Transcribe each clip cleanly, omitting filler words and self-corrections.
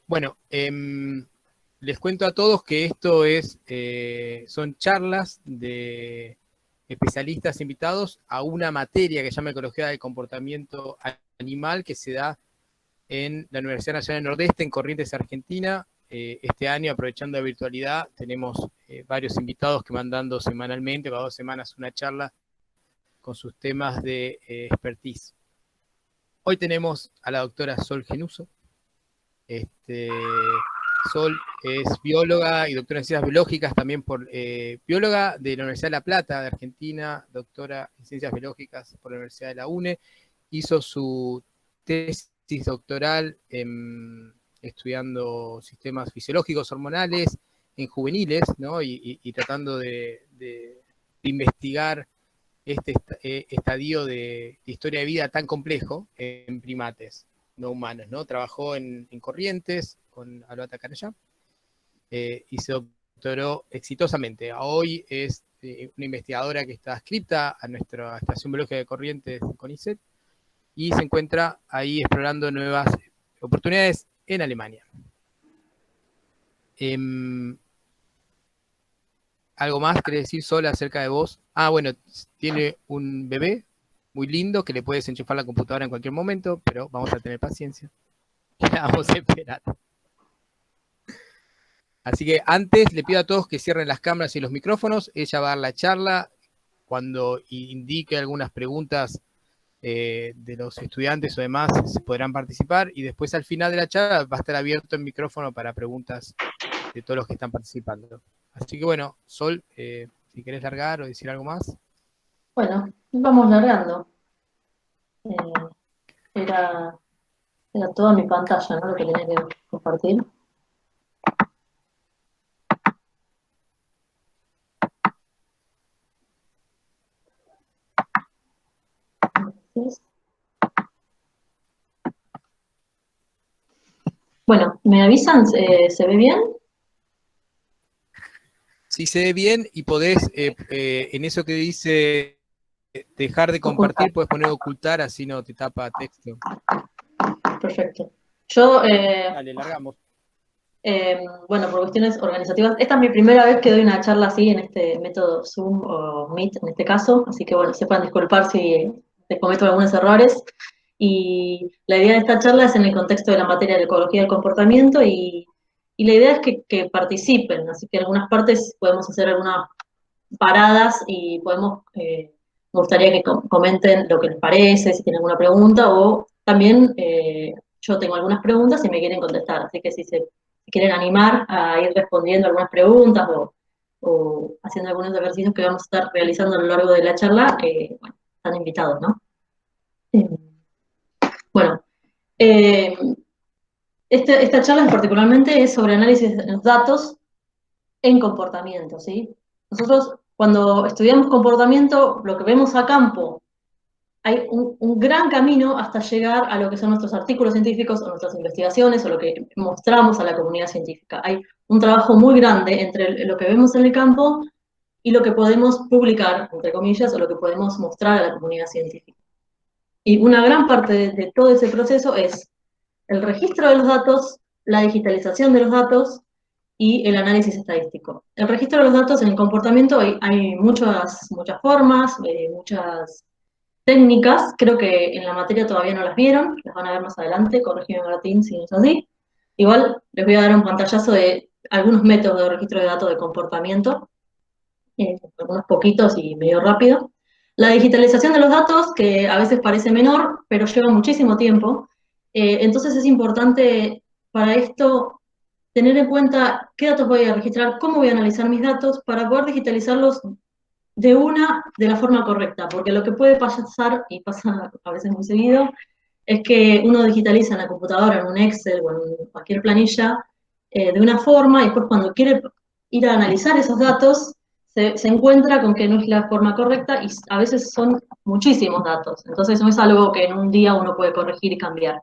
Bueno, les cuento a todos que esto son charlas de especialistas invitados a una materia que se llama Ecología del Comportamiento Animal, que se da en la Universidad Nacional del Nordeste, en Corrientes, Argentina. Este año, aprovechando la virtualidad, tenemos varios invitados que van dando semanalmente, cada 2 semanas, una charla con sus temas de expertise. Hoy tenemos a la doctora Sol Genuso. Sol es bióloga y doctora en ciencias biológicas, también bióloga de la Universidad de La Plata, de Argentina, doctora en ciencias biológicas por la Universidad de la UNE. Hizo su tesis doctoral estudiando sistemas fisiológicos hormonales en juveniles, ¿no? y tratando de investigar este estadio de historia de vida tan complejo en primates no humanos, ¿no? Trabajó en Corrientes con Alba Tacaraya y se doctoró exitosamente. Hoy es una investigadora que está adscrita a nuestra Estación Biológica de Corrientes con CONICET y se encuentra ahí explorando nuevas oportunidades en Alemania. ¿Algo más querés decir, Sol, acerca de vos? Bueno, tiene un bebé muy lindo que le puedes enchufar la computadora en cualquier momento, pero vamos a tener paciencia. La vamos a esperar. Así que antes le pido a todos que cierren las cámaras y los micrófonos. Ella va a dar la charla. Cuando indique algunas preguntas de los estudiantes o demás, se podrán participar. Y después, al final de la charla, va a estar abierto el micrófono para preguntas de todos los que están participando. Así que bueno, Sol, si querés largar o decir algo más. Bueno, vamos largando. Era toda mi pantalla, ¿no? Lo que tenía que compartir. Bueno, ¿me avisan? ¿Se ve bien? Sí, se ve bien y podés, en eso que dice dejar de compartir, Ocultar. puedes poner ocultar, así no te tapa texto. Perfecto. Yo, Dale, largamos. bueno, por cuestiones organizativas, esta es mi primera vez que doy una charla así en este método Zoom o Meet en este caso, así que bueno, sepan disculpar si te cometo algunos errores. Y la idea de esta charla es en el contexto de la materia de ecología del comportamiento y la idea es que participen, así que en algunas partes podemos hacer algunas paradas y me gustaría que comenten lo que les parece, si tienen alguna pregunta o también yo tengo algunas preguntas y me quieren contestar, así que si quieren animar a ir respondiendo algunas preguntas o haciendo algunos ejercicios que vamos a estar realizando a lo largo de la charla, bueno, están invitados, ¿no? Bueno, eh, esta charla particularmente es sobre análisis de los datos en comportamiento, ¿sí? Nosotros cuando estudiamos comportamiento, lo que vemos a campo, hay un gran camino hasta llegar a lo que son nuestros artículos científicos o nuestras investigaciones o lo que mostramos a la comunidad científica. Hay un trabajo muy grande entre lo que vemos en el campo y lo que podemos publicar, entre comillas, o lo que podemos mostrar a la comunidad científica. Y una gran parte de todo ese proceso es el registro de los datos, la digitalización de los datos y el análisis estadístico. El registro de los datos en el comportamiento hay muchas formas, muchas técnicas, creo que en la materia todavía no las vieron, las van a ver más adelante, corrígeme Martín si no es así. Igual les voy a dar un pantallazo de algunos métodos de registro de datos de comportamiento, algunos poquitos y medio rápido. La digitalización de los datos, que a veces parece menor, pero lleva muchísimo tiempo. Entonces es importante para esto tener en cuenta qué datos voy a registrar, cómo voy a analizar mis datos para poder digitalizarlos de la forma correcta, porque lo que puede pasar, y pasa a veces muy seguido, es que uno digitaliza en la computadora, en un Excel o en cualquier planilla, de una forma, y después cuando quiere ir a analizar esos datos, se encuentra con que no es la forma correcta y a veces son muchísimos datos. Entonces no es algo que en un día uno puede corregir y cambiar.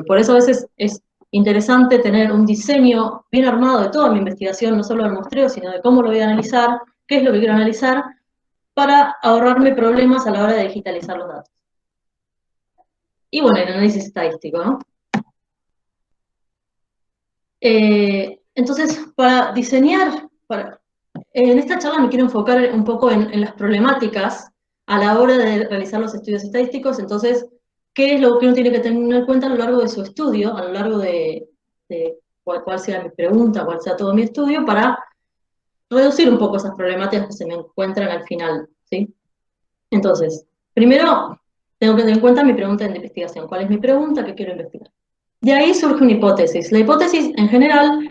Por eso a veces es interesante tener un diseño bien armado de toda mi investigación, no solo del muestreo, sino de cómo lo voy a analizar, qué es lo que quiero analizar, para ahorrarme problemas a la hora de digitalizar los datos. Y bueno, el análisis estadístico, ¿no? Entonces, para diseñar, en esta charla me quiero enfocar un poco en las problemáticas a la hora de realizar los estudios estadísticos. Entonces, ¿qué es lo que uno tiene que tener en cuenta a lo largo de su estudio, a lo largo de cuál sea mi pregunta, cuál sea todo mi estudio, para reducir un poco esas problemáticas que se me encuentran al final, ¿sí? Entonces, primero, tengo que tener en cuenta mi pregunta de investigación. ¿Cuál es mi pregunta? ¿Qué quiero investigar? De ahí surge una hipótesis. La hipótesis, en general,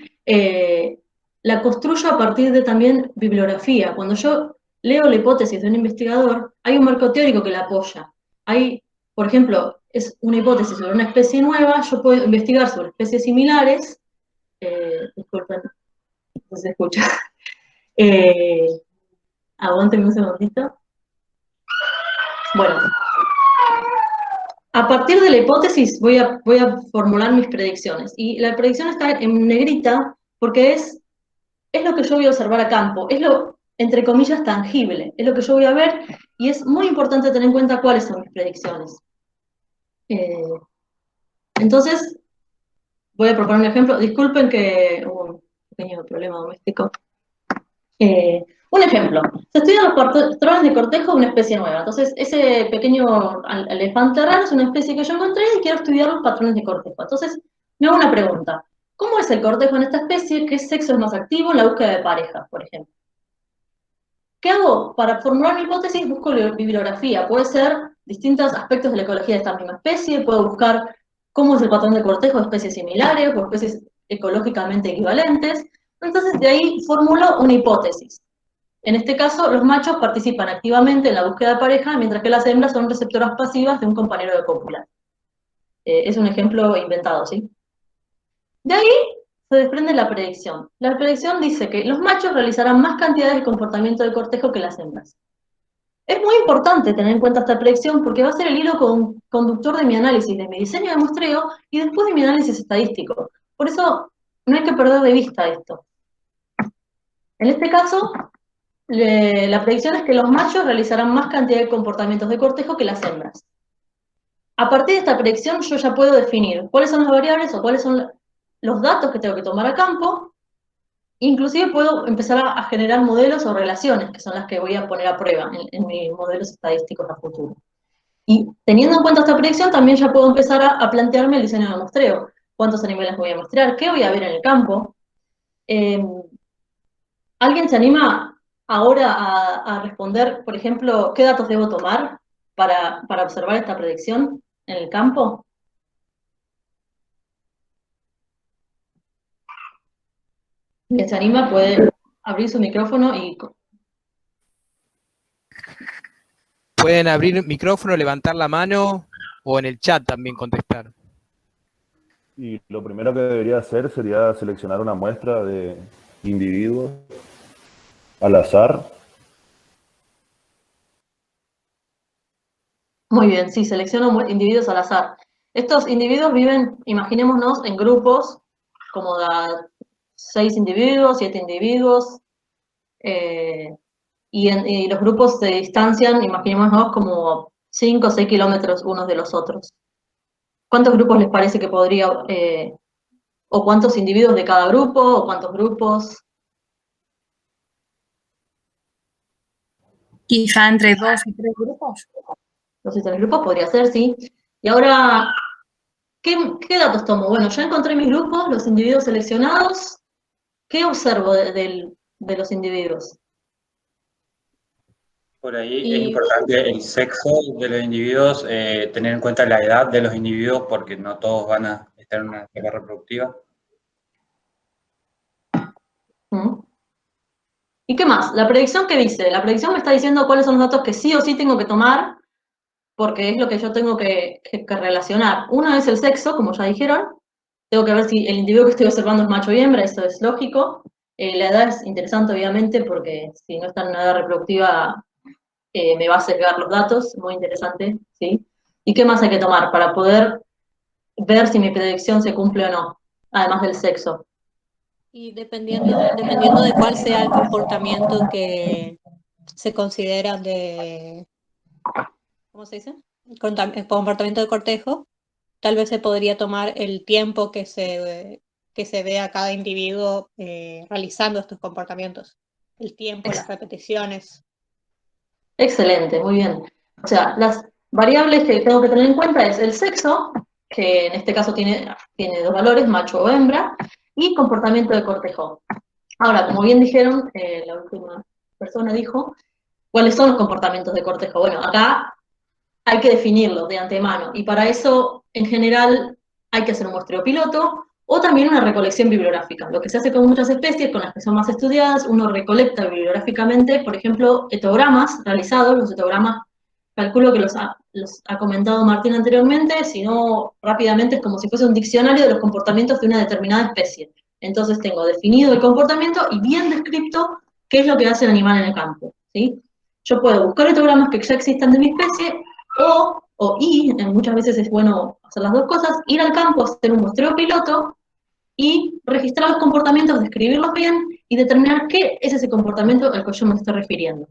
la construyo a partir de también bibliografía. Cuando yo leo la hipótesis de un investigador, hay un marco teórico que la apoya. Hay, por ejemplo, es una hipótesis sobre una especie nueva, yo puedo investigar sobre especies similares. Disculpen, no se escucha. Eh, Aguántenme un segundito. Bueno, a partir de la hipótesis voy a formular mis predicciones. Y la predicción está en negrita porque es lo que yo voy a observar a campo, es lo, entre comillas, tangible, es lo que yo voy a ver y es muy importante tener en cuenta cuáles son mis predicciones. Entonces, voy a proponer un ejemplo. Disculpen que hubo un pequeño problema doméstico. Un ejemplo, se estudian los patrones de cortejo de una especie nueva. Entonces, ese pequeño elefante raro es una especie que yo encontré y quiero estudiar los patrones de cortejo. Entonces, me hago una pregunta. ¿Cómo es el cortejo en esta especie? ¿Qué sexo es más activo en la búsqueda de pareja, por ejemplo? ¿Qué hago? Para formular mi hipótesis busco bibliografía. Puede ser distintos aspectos de la ecología de esta misma especie, puedo buscar cómo es el patrón de cortejo de especies similares o especies ecológicamente equivalentes. Entonces, de ahí formulo una hipótesis. En este caso, los machos participan activamente en la búsqueda de pareja, mientras que las hembras son receptoras pasivas de un compañero de cópula. Es un ejemplo inventado, ¿sí? De ahí se desprende la predicción. La predicción dice que los machos realizarán más cantidades de comportamiento de cortejo que las hembras. Es muy importante tener en cuenta esta predicción porque va a ser el hilo conductor de mi análisis, de mi diseño de muestreo y después de mi análisis estadístico. Por eso no hay que perder de vista esto. En este caso, la predicción es que los machos realizarán más cantidad de comportamientos de cortejo que las hembras. A partir de esta predicción yo ya puedo definir cuáles son las variables o cuáles son los datos que tengo que tomar a campo. Inclusive puedo empezar a generar modelos o relaciones, que son las que voy a poner a prueba en mis modelos estadísticos a futuro. Y teniendo en cuenta esta predicción, también ya puedo empezar a plantearme el diseño de muestreo. ¿Cuántos animales voy a muestrear? ¿Qué voy a ver en el campo? ¿Alguien se anima ahora a responder, por ejemplo, qué datos debo tomar para observar esta predicción en el campo? Quien se anima puede abrir su micrófono y... Pueden abrir el micrófono, levantar la mano o en el chat también contestar. Y lo primero que debería hacer sería seleccionar una muestra de individuos al azar. Muy bien, sí, selecciono individuos al azar. Estos individuos viven, imaginémonos, en grupos, como de 6 individuos, 7 individuos, y los grupos se distancian, imaginémonos, como 5 o 6 kilómetros unos de los otros. ¿Cuántos grupos les parece que podría, o cuántos individuos de cada grupo, o cuántos grupos? Quizá entre 2 y 3 grupos. 2 y 3 grupos podría ser, sí. Y ahora, ¿qué datos tomo? Bueno, ya encontré mis grupos, los individuos seleccionados. ¿Qué observo de los individuos? Por ahí es importante el sexo de los individuos, tener en cuenta la edad de los individuos, porque no todos van a estar en una etapa reproductiva. ¿Y qué más? ¿La predicción qué dice? La predicción me está diciendo cuáles son los datos que sí o sí tengo que tomar, porque es lo que yo tengo que relacionar. Uno es el sexo, como ya dijeron. Tengo que ver si el individuo que estoy observando es macho y hembra, eso es lógico. La edad es interesante, obviamente, porque si no está en una edad reproductiva, me va a sesgar los datos, muy interesante, ¿sí? ¿Y qué más hay que tomar para poder ver si mi predicción se cumple o no, además del sexo? Y dependiendo de cuál sea el comportamiento que se considera de, ¿cómo se dice? El comportamiento de cortejo, tal vez se podría tomar el tiempo que se que se ve a cada individuo realizando estos comportamientos. El tiempo, las repeticiones. Excelente, muy bien. O sea, las variables que tengo que tener en cuenta es el sexo, que en este caso tiene dos valores, macho o hembra, y comportamiento de cortejo. Ahora, como bien dijeron, la última persona dijo, ¿cuáles son los comportamientos de cortejo? Bueno, acá hay que definirlos de antemano, y para eso, en general, hay que hacer un muestreo piloto, o también una recolección bibliográfica. Lo que se hace con muchas especies, con las que son más estudiadas, uno recolecta bibliográficamente, por ejemplo, etogramas realizados. Los etogramas, calculo que los ha comentado Martín anteriormente, si no, rápidamente es como si fuese un diccionario de los comportamientos de una determinada especie. Entonces tengo definido el comportamiento y bien descrito qué es lo que hace el animal en el campo, ¿sí? Yo puedo buscar etogramas que ya existan de mi especie, muchas veces es bueno hacer las dos cosas, ir al campo, hacer un muestreo piloto, y registrar los comportamientos, describirlos bien y determinar qué es ese comportamiento al que yo me estoy refiriendo.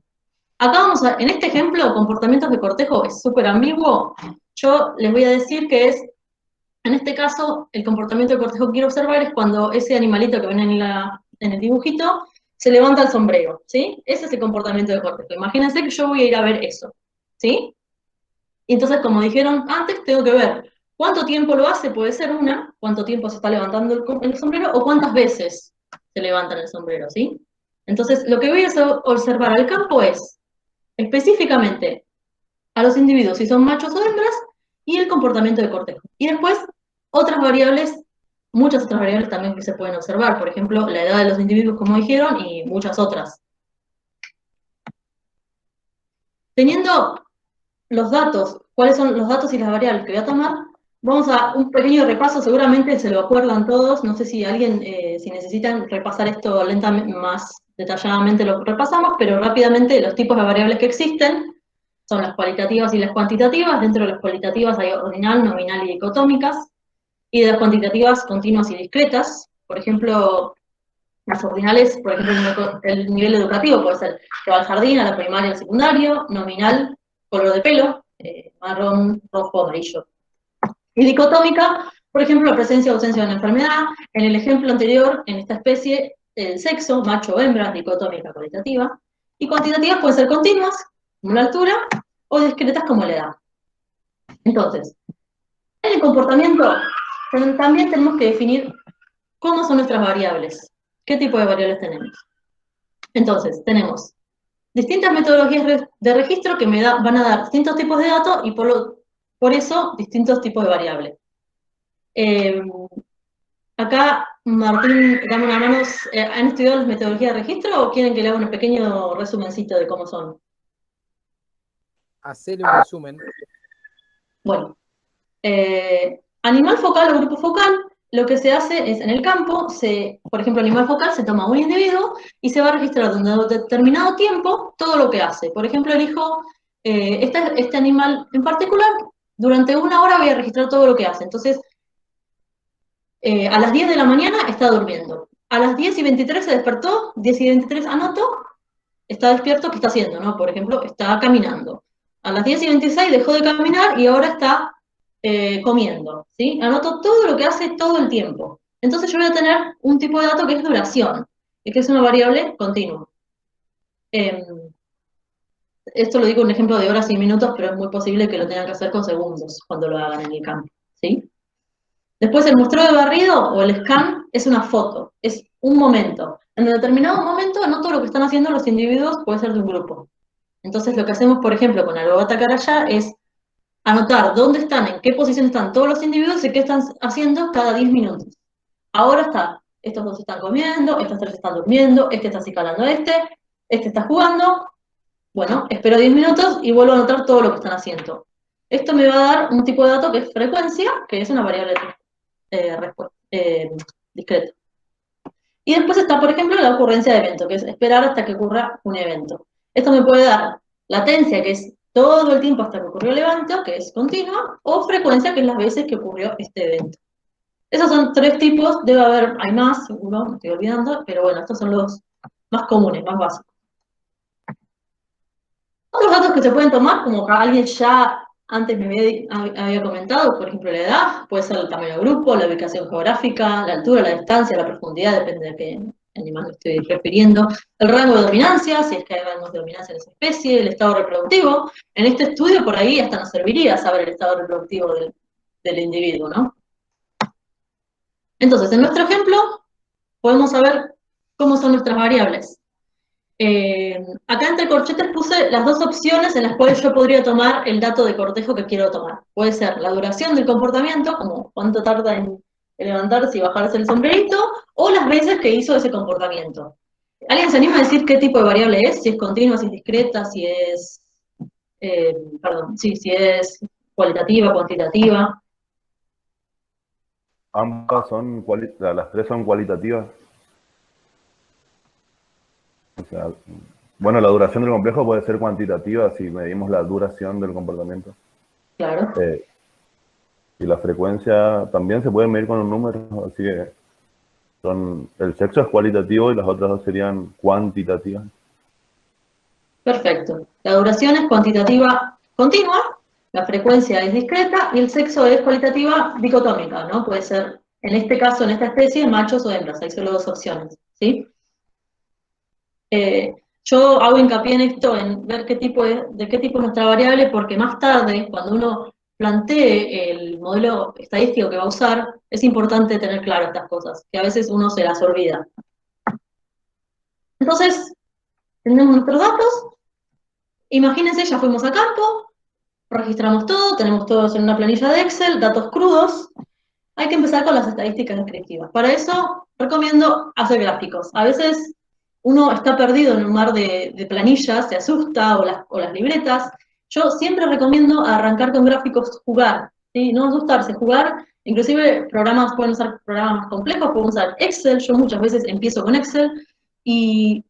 Acá en este ejemplo, comportamientos de cortejo es súper ambiguo. Yo les voy a decir que en este caso, el comportamiento de cortejo que quiero observar es cuando ese animalito que ven en el dibujito se levanta el sombrero, ¿sí? Ese es el comportamiento de cortejo. Imagínense que yo voy a ir a ver eso, ¿sí? Y entonces, como dijeron antes, tengo que ver cuánto tiempo lo hace, puede ser cuánto tiempo se está levantando el sombrero, o cuántas veces se levantan el sombrero, ¿sí? Entonces, lo que voy a observar al campo es, específicamente, a los individuos, si son machos o hembras, y el comportamiento de cortejo. Y después, otras variables, muchas otras variables también que se pueden observar, por ejemplo, la edad de los individuos, como dijeron, y muchas otras. Teniendo los datos, cuáles son los datos y las variables que voy a tomar, vamos a un pequeño repaso, seguramente se lo acuerdan todos, no sé si alguien, si necesitan repasar esto lentamente, más detalladamente lo repasamos, pero rápidamente los tipos de variables que existen son las cualitativas y las cuantitativas. Dentro de las cualitativas hay ordinal, nominal y dicotómicas, y de las cuantitativas continuas y discretas. Por ejemplo, las ordinales, por ejemplo, el nivel educativo puede ser que va al jardín, a la primaria, al secundario, nominal, color de pelo, marrón, rojo, amarillo. Y dicotómica, por ejemplo, la presencia o ausencia de una enfermedad. En el ejemplo anterior, en esta especie, el sexo, macho o hembra, dicotómica cualitativa. Y cuantitativas pueden ser continuas, como la altura, o discretas como la edad. Entonces, en el comportamiento también tenemos que definir cómo son nuestras variables, qué tipo de variables tenemos. Entonces, tenemos distintas metodologías de registro que van a dar distintos tipos de datos y por eso distintos tipos de variables. Acá, Martín, dame una mano, ¿han estudiado las metodologías de registro o quieren que le haga un pequeño resumencito de cómo son? Hacer un resumen. Bueno, animal focal o grupo focal, lo que se hace es en el campo, por ejemplo, animal focal se toma un individuo y se va a registrar durante un determinado tiempo todo lo que hace. Por ejemplo, elijo este animal en particular, durante 1 hora voy a registrar todo lo que hace. Entonces, a las 10 de la mañana está durmiendo. A las 10:23 se despertó, 10:23 anoto, está despierto, ¿qué está haciendo? ¿No? Por ejemplo, está caminando. A las 10:26 dejó de caminar y ahora está comiendo, ¿sí? Anoto todo lo que hace todo el tiempo. Entonces yo voy a tener un tipo de dato que es duración, y que es una variable continua. Esto lo digo un ejemplo de horas y minutos, pero es muy posible que lo tengan que hacer con segundos cuando lo hagan en el campo, ¿sí? Después el muestreo de barrido o el scan es una foto, es un momento. En un determinado momento anoto lo que están haciendo los individuos, puede ser de un grupo. Entonces lo que hacemos, por ejemplo, con Alogata Carayá es anotar dónde están, en qué posición están todos los individuos y qué están haciendo cada 10 minutos. Ahora estos dos están comiendo, estos 3 están durmiendo, este está acicalando a este está jugando. Bueno, espero 10 minutos y vuelvo a anotar todo lo que están haciendo. Esto me va a dar un tipo de dato que es frecuencia, que es una variable discreta. Y después está, por ejemplo, la ocurrencia de evento, que es esperar hasta que ocurra un evento. Esto me puede dar latencia, que es todo el tiempo hasta que ocurrió el evento, que es continua, o frecuencia, que es las veces que ocurrió este evento. Esos son 3 tipos, hay más, seguro, me estoy olvidando, pero bueno, estos son los más comunes, más básicos. Otros datos que se pueden tomar, como que alguien ya antes había comentado, por ejemplo, la edad, puede ser el tamaño del grupo, la ubicación geográfica, la altura, la distancia, la profundidad, depende de qué animal me estoy refiriendo, el rango de dominancia, si es que hay rangos de dominancia en esa especie, el estado reproductivo. En este estudio, por ahí, hasta nos serviría saber el estado reproductivo del individuo, ¿no? Entonces, en nuestro ejemplo, podemos saber cómo son nuestras variables. Acá entre corchetes puse las dos opciones en las cuales yo podría tomar el dato de cortejo que quiero tomar. Puede ser la duración del comportamiento, como cuánto tarda en levantarse y bajarse el sombrerito, o las veces que hizo ese comportamiento. ¿Alguien se anima a decir qué tipo de variable es? Si es continua, si es discreta, si es... si es cualitativa, cuantitativa. Ambas son, las tres son cualitativas. O sea, bueno, la duración del complejo puede ser cuantitativa si medimos la duración del comportamiento. Claro. Y la frecuencia también se puede medir con un número, así que el sexo es cualitativo y las otras dos serían cuantitativas. Perfecto. La duración es cuantitativa continua, la frecuencia es discreta y el sexo es cualitativa dicotómica, ¿no? Puede ser, en este caso, en esta especie, machos o hembras. Hay solo dos opciones, ¿sí? Yo hago hincapié en esto, en ver de qué tipo es nuestra variable, porque más tarde, cuando uno plantee el modelo estadístico que va a usar, es importante tener claro estas cosas, que a veces uno se las olvida. Entonces, tenemos nuestros datos. Imagínense, ya fuimos a campo, registramos todo, tenemos todos en una planilla de Excel, datos crudos. Hay que empezar con las estadísticas descriptivas. Para eso, recomiendo hacer gráficos. A veces uno está perdido en un mar de planillas, se asusta, o las libretas. Yo siempre recomiendo arrancar con gráficos, jugar, ¿sí? No asustarse, jugar. Inclusive pueden usar programas más complejos, pueden usar Excel. Yo muchas veces empiezo con Excel y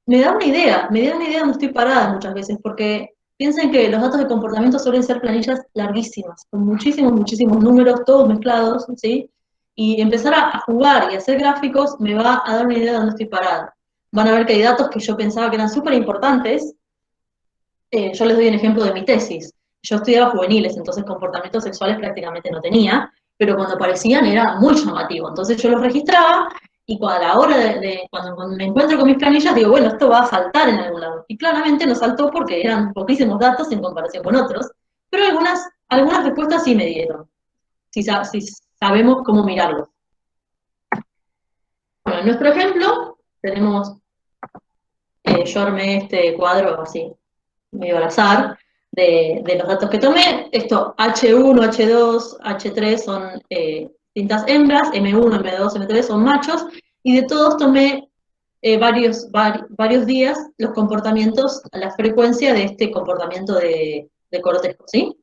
me da una idea donde estoy parada muchas veces, porque piensen que los datos de comportamiento suelen ser planillas larguísimas, con muchísimos números, todos mezclados, ¿sí? Y empezar a jugar y hacer gráficos me va a dar una idea de dónde estoy parada. Van a ver que hay datos que yo pensaba que eran súper importantes. Yo les doy un ejemplo de mi tesis. Yo estudiaba juveniles, entonces comportamientos sexuales prácticamente no tenía, pero cuando aparecían era muy llamativo. Entonces yo los registraba y a la hora cuando me encuentro con mis planillas, digo, bueno, esto va a saltar en algún lado. Y claramente no saltó porque eran poquísimos datos en comparación con otros, pero algunas respuestas sí me dieron, si sabemos cómo mirarlos. Bueno, en nuestro ejemplo tenemos, yo armé este cuadro así, medio al azar, de los datos que tomé. Esto, H1, H2, H3 son distintas hembras, M1, M2, M3 son machos, y de todos tomé varios días los comportamientos, la frecuencia de este comportamiento de cortejo, ¿sí?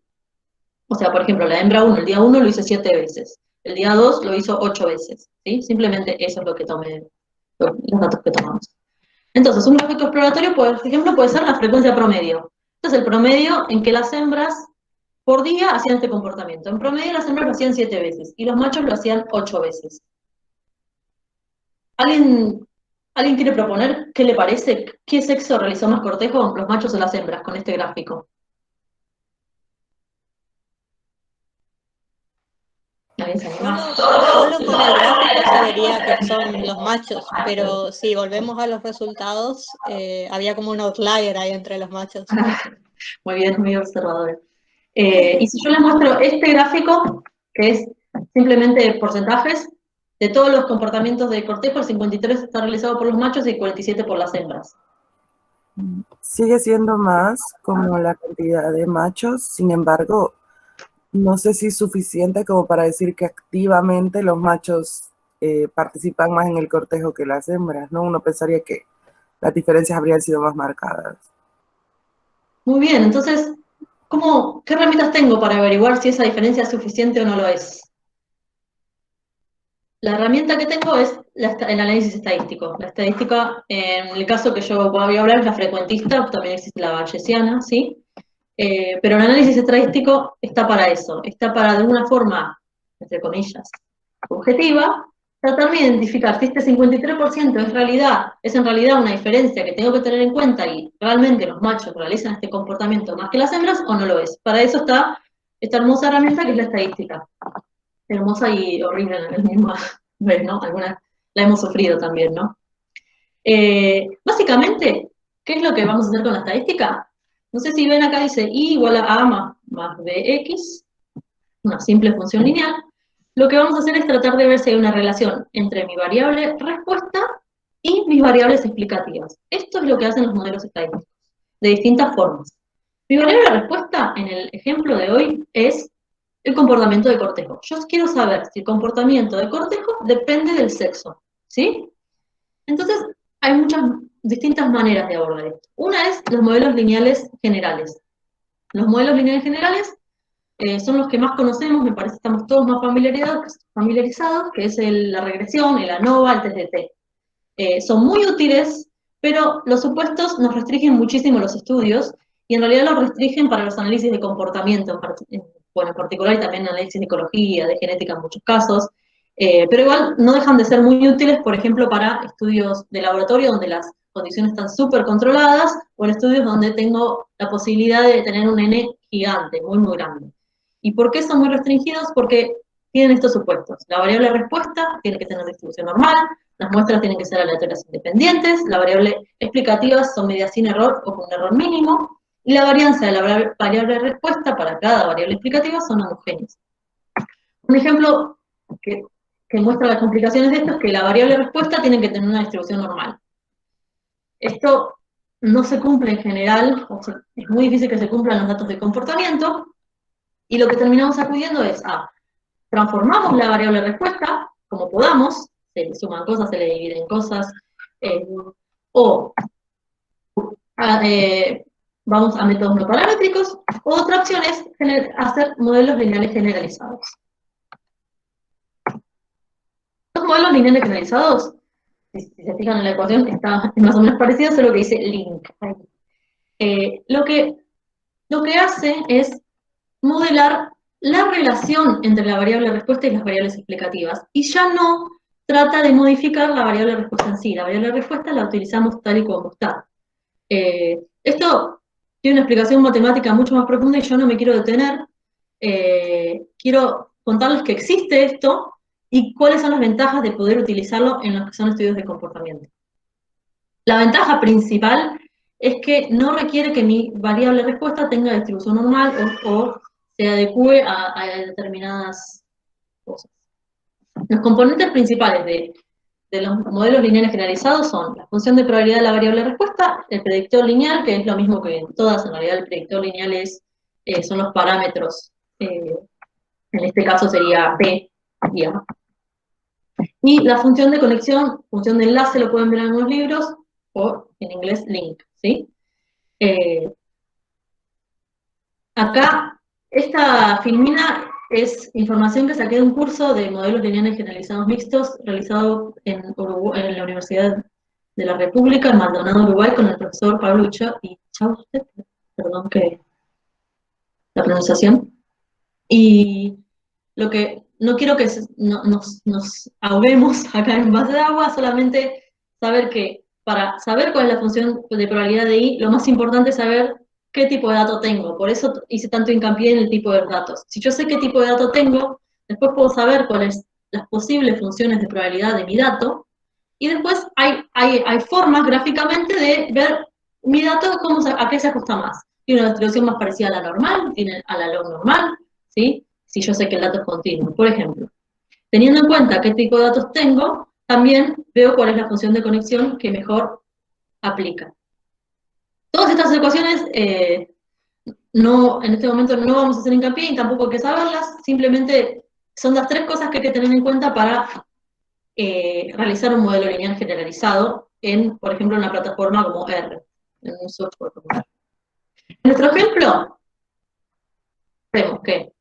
O sea, por ejemplo, la hembra 1, el día 1 lo hice 7 veces, el día 2 lo hizo 8 veces, ¿sí? Simplemente eso es lo que tomé, los datos que tomamos. Entonces, un gráfico exploratorio, por ejemplo, puede ser la frecuencia promedio. Entonces, el promedio en que las hembras por día hacían este comportamiento. En promedio las hembras lo hacían 7 veces y los machos lo hacían 8 veces. ¿Alguien quiere proponer qué le parece? ¿Qué sexo realizó más cortejo, los machos o las hembras, con este gráfico? ¿Alguien se anima? Solo con el gráfico se vería que son los machos, pero si volvemos a los resultados, había como un outlier ahí entre los machos. Muy bien, muy observador. Y si yo les muestro este gráfico, que es simplemente porcentajes, de todos los comportamientos de cortejo, el 53 está realizado por los machos y el 47 por las hembras. Sigue siendo más como la cantidad de machos, sin embargo, no sé si es suficiente como para decir que activamente los machos participan más en el cortejo que las hembras, ¿no? Uno pensaría que las diferencias habrían sido más marcadas. Muy bien, entonces, ¿qué herramientas tengo para averiguar si esa diferencia es suficiente o no lo es? La herramienta que tengo es el análisis estadístico. La estadística, en el caso que yo voy a hablar, es la frecuentista, también existe la bayesiana, ¿sí? Pero el análisis estadístico está para eso, está para de una forma, entre comillas, objetiva, tratar de identificar si este 53% es en realidad una diferencia que tengo que tener en cuenta y realmente los machos realizan este comportamiento más que las hembras o no lo es. Para eso está esta hermosa herramienta que es la estadística. Hermosa y horrible en la misma vez, ¿no? Algunas la hemos sufrido también, ¿no? Básicamente, ¿qué es lo que vamos a hacer con la estadística? No sé si ven acá dice y igual a A más BX, una simple función lineal. Lo que vamos a hacer es tratar de ver si hay una relación entre mi variable respuesta y mis variables explicativas. Esto es lo que hacen los modelos estadísticos, de distintas formas. Mi variable respuesta, en el ejemplo de hoy, es el comportamiento de cortejo. Yo quiero saber si el comportamiento de cortejo depende del sexo, ¿sí? Entonces, hay muchas distintas maneras de abordar esto. Una es los modelos lineales generales. Los modelos lineales generales son los que más conocemos, me parece que estamos todos más familiarizados, que es la regresión, el ANOVA, el TTT. Son muy útiles, pero los supuestos nos restringen muchísimo los estudios, y en realidad los restringen para los análisis de comportamiento, en particular, y también análisis de ecología, de genética en muchos casos, pero igual no dejan de ser muy útiles, por ejemplo, para estudios de laboratorio donde las condiciones están súper controladas, o en estudios donde tengo la posibilidad de tener un N gigante, muy, muy grande. ¿Y por qué son muy restringidos? Porque tienen estos supuestos. La variable respuesta tiene que tener distribución normal, las muestras tienen que ser aleatorias independientes, la variable explicativa son medias sin error o con un error mínimo, y la varianza de la variable respuesta para cada variable explicativa son homogéneas. Un ejemplo que muestra las complicaciones de esto es que la variable respuesta tiene que tener una distribución normal. Esto no se cumple en general, o sea, es muy difícil que se cumplan los datos de comportamiento, y lo que terminamos acudiendo es a transformamos la variable respuesta como podamos, se le suman cosas, se le dividen cosas, o vamos a métodos no paramétricos, o otra opción es hacer modelos lineales generalizados. Los modelos lineales generalizados, si se fijan en la ecuación, está más o menos parecido a lo que dice link. Lo que hace es modelar la relación entre la variable respuesta y las variables explicativas, y ya no trata de modificar la variable respuesta en sí. La variable respuesta la utilizamos tal y como está. Esto tiene una explicación matemática mucho más profunda y yo no me quiero detener. Quiero contarles que existe esto y cuáles son las ventajas de poder utilizarlo en los que son estudios de comportamiento. La ventaja principal es que no requiere que mi variable respuesta tenga distribución normal o se adecue a determinadas cosas. Los componentes principales de los modelos lineales generalizados son la función de probabilidad de la variable respuesta, el predictor lineal, que es lo mismo que en todas, en realidad el predictor lineal son los parámetros, en este caso sería P y A. Y la función de conexión, función de enlace, lo pueden ver en algunos libros, o en inglés link, ¿sí? Acá, esta filmina es información que saqué de un curso de modelos lineales generalizados mixtos realizado en la Universidad de la República, en Maldonado, Uruguay, con el profesor Pablo Chauste, perdón que la pronunciación. Y lo que no quiero que nos ahoguemos acá en base de agua, solamente saber que para saber cuál es la función de probabilidad de I, lo más importante es saber qué tipo de dato tengo. Por eso hice tanto hincapié en el tipo de datos. Si yo sé qué tipo de dato tengo, después puedo saber cuáles las posibles funciones de probabilidad de mi dato, y después hay formas gráficamente de ver mi dato a qué se ajusta más. Tiene una distribución más parecida a la normal, tiene a la log normal, ¿sí? Si yo sé que el dato es continuo. Por ejemplo, teniendo en cuenta qué tipo de datos tengo, también veo cuál es la función de conexión que mejor aplica. Todas estas ecuaciones, en este momento no vamos a hacer hincapié y tampoco hay que saberlas, simplemente son las tres cosas que hay que tener en cuenta para realizar un modelo lineal generalizado por ejemplo, en una plataforma como R, en un software como R. En nuestro ejemplo, vemos que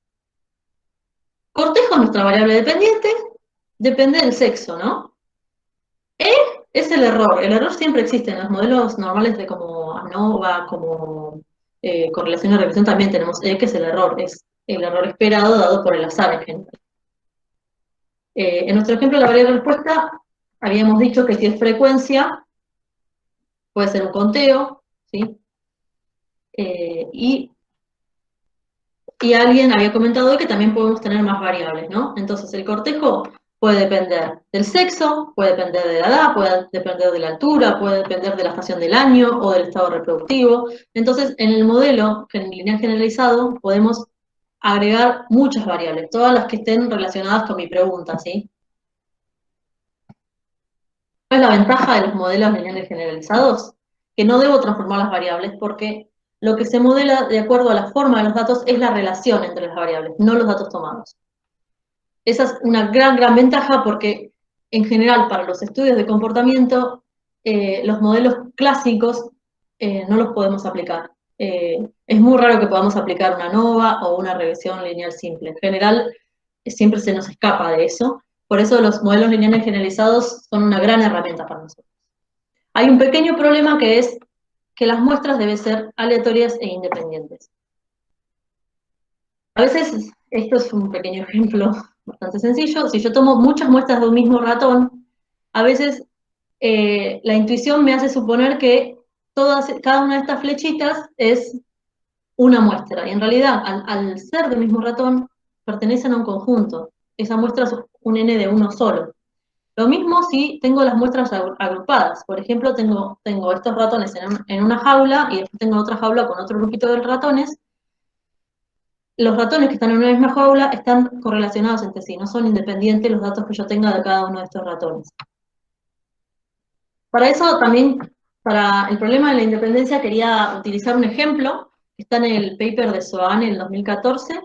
cortejo es nuestra variable dependiente, depende del sexo, ¿no? E es el error siempre existe en los modelos normales de como ANOVA, como correlación de regresión también tenemos E, que es el error esperado dado por el azar en general. En nuestro ejemplo, la variable respuesta, habíamos dicho que si es frecuencia, puede ser un conteo, ¿sí? Y alguien había comentado que también podemos tener más variables, ¿no? Entonces, el cortejo puede depender del sexo, puede depender de la edad, puede depender de la altura, puede depender de la estación del año o del estado reproductivo. Entonces, en el modelo lineal generalizado podemos agregar muchas variables, todas las que estén relacionadas con mi pregunta, ¿sí? ¿Cuál es la ventaja de los modelos lineales generalizados? Que no debo transformar las variables porque lo que se modela de acuerdo a la forma de los datos es la relación entre las variables, no los datos tomados. Esa es una gran ventaja porque, en general, para los estudios de comportamiento, los modelos clásicos no los podemos aplicar. Es muy raro que podamos aplicar una ANOVA o una regresión lineal simple. En general, siempre se nos escapa de eso. Por eso los modelos lineales generalizados son una gran herramienta para nosotros. Hay un pequeño problema que es que las muestras deben ser aleatorias e independientes. A veces, esto es un pequeño ejemplo bastante sencillo, si yo tomo muchas muestras de un mismo ratón, a veces la intuición me hace suponer que cada una de estas flechitas es una muestra, y en realidad, al ser del mismo ratón, pertenecen a un conjunto. Esa muestra es un n de uno solo. Lo mismo si tengo las muestras agrupadas. Por ejemplo, tengo estos ratones en una jaula, y después tengo otra jaula con otro grupito de ratones. Los ratones que están en una misma jaula están correlacionados entre sí, no son independientes los datos que yo tenga de cada uno de estos ratones. Para eso también, para el problema de la independencia, quería utilizar un ejemplo, que está en el paper de Soane en el 2014.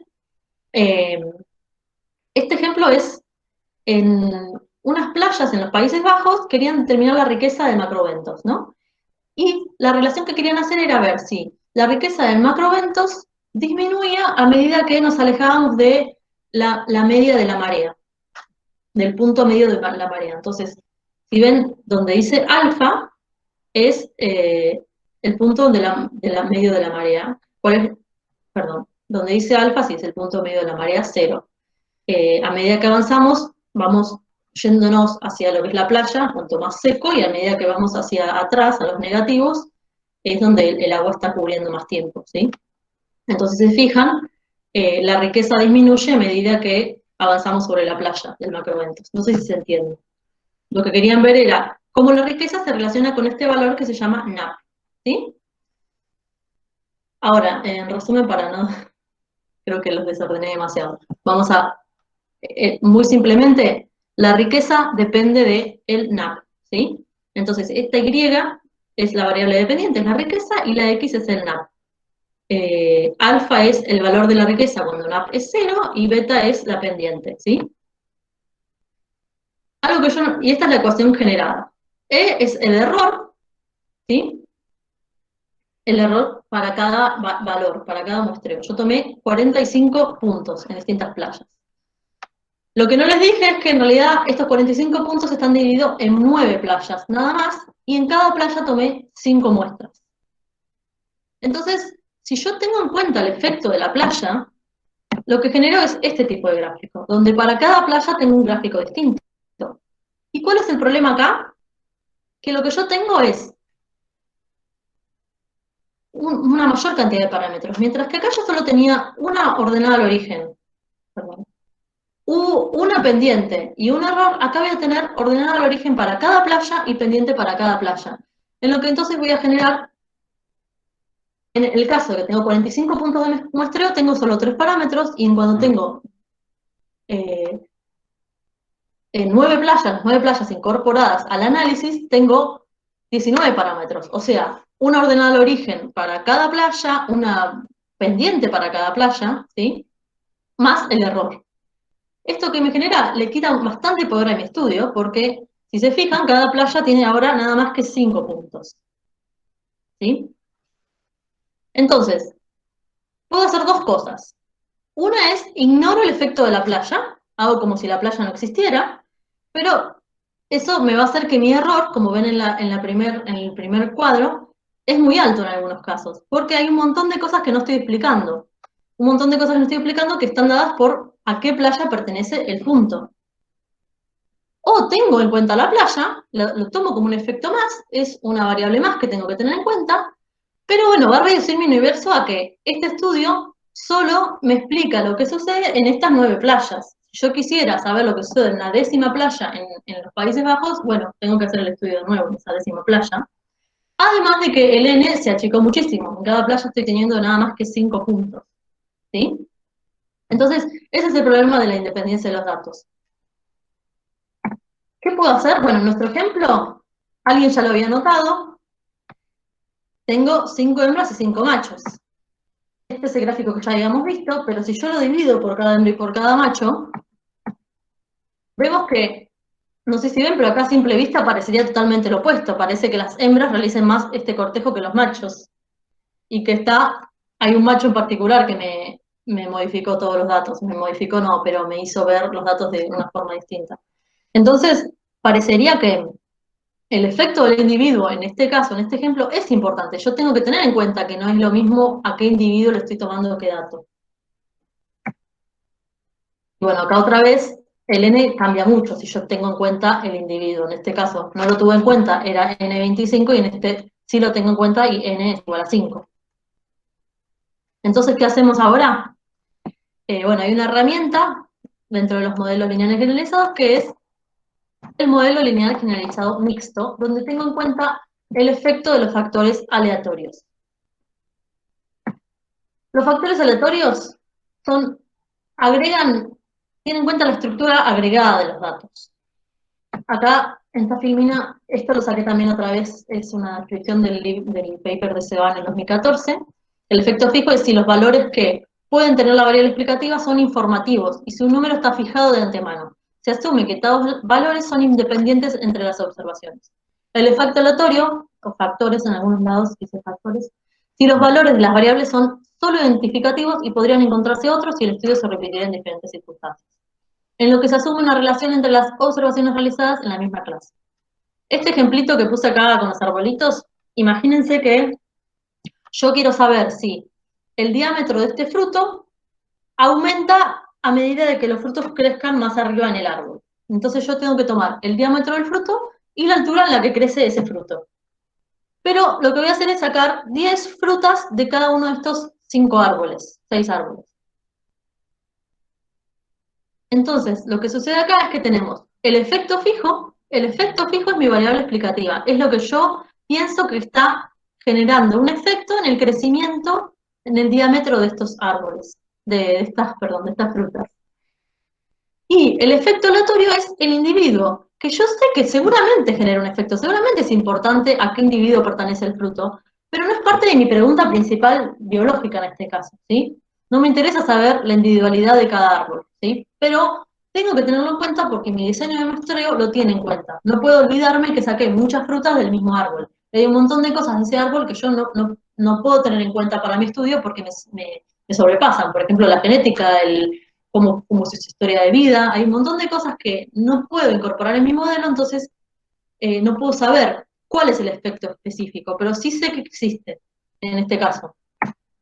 Este ejemplo es en unas playas en los Países Bajos, querían determinar la riqueza de macroventos, ¿no? Y la relación que querían hacer era ver si la riqueza de macroventos disminuía a medida que nos alejábamos de la media de la marea, del punto medio de la marea. Entonces, si ven donde dice alfa, es el punto de la medio de la marea. Perdón, donde dice alfa, sí, es el punto medio de la marea, 0. A medida que avanzamos, vamos yéndonos hacia lo que es la playa, cuanto más seco, y a medida que vamos hacia atrás, a los negativos, es donde el agua está cubriendo más tiempo, ¿sí? Entonces, si se fijan, la riqueza disminuye a medida que avanzamos sobre la playa del macroventos. No sé si se entiende. Lo que querían ver era cómo la riqueza se relaciona con este valor que se llama NAP, ¿sí? Ahora, en resumen, para no... Creo que los desordené demasiado. Vamos a... muy simplemente, la riqueza depende del NAP, ¿sí? Entonces, esta Y es la variable dependiente, es la riqueza, y la X es el NAP. Alfa es el valor de la riqueza cuando NAP es 0, y beta es la pendiente, ¿sí? Algo que yo no, y esta es la ecuación generada. E es el error, ¿sí? El error para cada valor, para cada muestreo. Yo tomé 45 puntos en distintas playas. Lo que no les dije es que en realidad estos 45 puntos están divididos en 9 playas, nada más, y en cada playa tomé 5 muestras. Entonces, si yo tengo en cuenta el efecto de la playa, lo que genero es este tipo de gráfico, donde para cada playa tengo un gráfico distinto. ¿Y cuál es el problema acá? Que lo que yo tengo es una mayor cantidad de parámetros, mientras que acá yo solo tenía una ordenada al origen, perdón, una pendiente y un error. Acá voy a tener ordenada al origen para cada playa y pendiente para cada playa. En lo que entonces voy a generar, en el caso de que tengo 45 puntos de muestreo, tengo solo 3 parámetros, y en cuando tengo 9 playas incorporadas al análisis, tengo 19 parámetros. O sea, una ordenada al origen para cada playa, una pendiente para cada playa, ¿sí? Más el error. Esto que me genera le quita bastante poder a mi estudio, porque si se fijan, cada playa tiene ahora nada más que 5 puntos. ¿Sí? Entonces, puedo hacer dos cosas. Una es, ignoro el efecto de la playa, hago como si la playa no existiera, pero eso me va a hacer que mi error, como ven en el primer cuadro, es muy alto en algunos casos, porque hay un montón de cosas que no estoy explicando. Un montón de cosas que no estoy explicando que están dadas por a qué playa pertenece el punto. O tengo en cuenta la playa, lo tomo como un efecto más, es una variable más que tengo que tener en cuenta, pero bueno, va a reducir mi universo a que este estudio solo me explica lo que sucede en estas 9 playas. Si yo quisiera saber lo que sucede en la 10ª playa en los Países Bajos, bueno, tengo que hacer el estudio de nuevo en esa 10ª playa. Además de que el N se achicó muchísimo. En cada playa estoy teniendo nada más que 5 puntos. ¿Sí? Entonces, ese es el problema de la independencia de los datos. ¿Qué puedo hacer? Bueno, en nuestro ejemplo, alguien ya lo había notado. Tengo 5 hembras y 5 machos. Este es el gráfico que ya habíamos visto, pero si yo lo divido por cada hembra y por cada macho, vemos que, no sé si ven, pero acá a simple vista parecería totalmente lo opuesto. Parece que las hembras realicen más este cortejo que los machos. Y que hay un macho en particular que me modificó todos los datos. Me modificó no, pero me hizo ver los datos de una forma distinta. Entonces, parecería que el efecto del individuo, en este caso, en este ejemplo, es importante. Yo tengo que tener en cuenta que no es lo mismo a qué individuo le estoy tomando qué dato. Y bueno, acá otra vez, el N cambia mucho si yo tengo en cuenta el individuo. En este caso, no lo tuve en cuenta, era N25, y en este sí lo tengo en cuenta y N es igual a 5. Entonces, ¿qué hacemos ahora? Bueno, hay una herramienta dentro de los modelos lineales generalizados que es el modelo lineal generalizado mixto, donde tengo en cuenta el efecto de los factores aleatorios. Los factores aleatorios tienen en cuenta la estructura agregada de los datos. Acá, en esta filmina, esto lo saqué también otra vez, es una descripción del paper de Seban en 2014. El efecto fijo es si los valores que pueden tener la variable explicativa son informativos y si un número está fijado de antemano. Se asume que todos valores son independientes entre las observaciones. El efecto aleatorio, o factores, en algunos lados dice factores, si los valores de las variables son solo identificativos y podrían encontrarse otros si el estudio se repitiera en diferentes circunstancias. En lo que se asume una relación entre las observaciones realizadas en la misma clase. Este ejemplito que puse acá con los arbolitos, imagínense que yo quiero saber si el diámetro de este fruto aumenta a medida de que los frutos crezcan más arriba en el árbol. Entonces yo tengo que tomar el diámetro del fruto y la altura en la que crece ese fruto. Pero lo que voy a hacer es sacar 10 frutas de cada uno de estos 6 árboles. Entonces, lo que sucede acá es que tenemos el efecto fijo es mi variable explicativa, es lo que yo pienso que está generando un efecto en el crecimiento, en el diámetro de estos árboles, de estas frutas. Y el efecto aleatorio es el individuo, que yo sé que seguramente genera un efecto, seguramente es importante a qué individuo pertenece el fruto, pero no es parte de mi pregunta principal biológica en este caso, ¿sí? No me interesa saber la individualidad de cada árbol, ¿sí? Pero tengo que tenerlo en cuenta porque mi diseño de muestreo lo tiene en cuenta. No puedo olvidarme que saqué muchas frutas del mismo árbol. Hay un montón de cosas de ese árbol que yo no puedo tener en cuenta para mi estudio porque me sobrepasan. Por ejemplo, la genética, cómo es su historia de vida. Hay un montón de cosas que no puedo incorporar en mi modelo, entonces no puedo saber cuál es el efecto específico, pero sí sé que existe en este caso.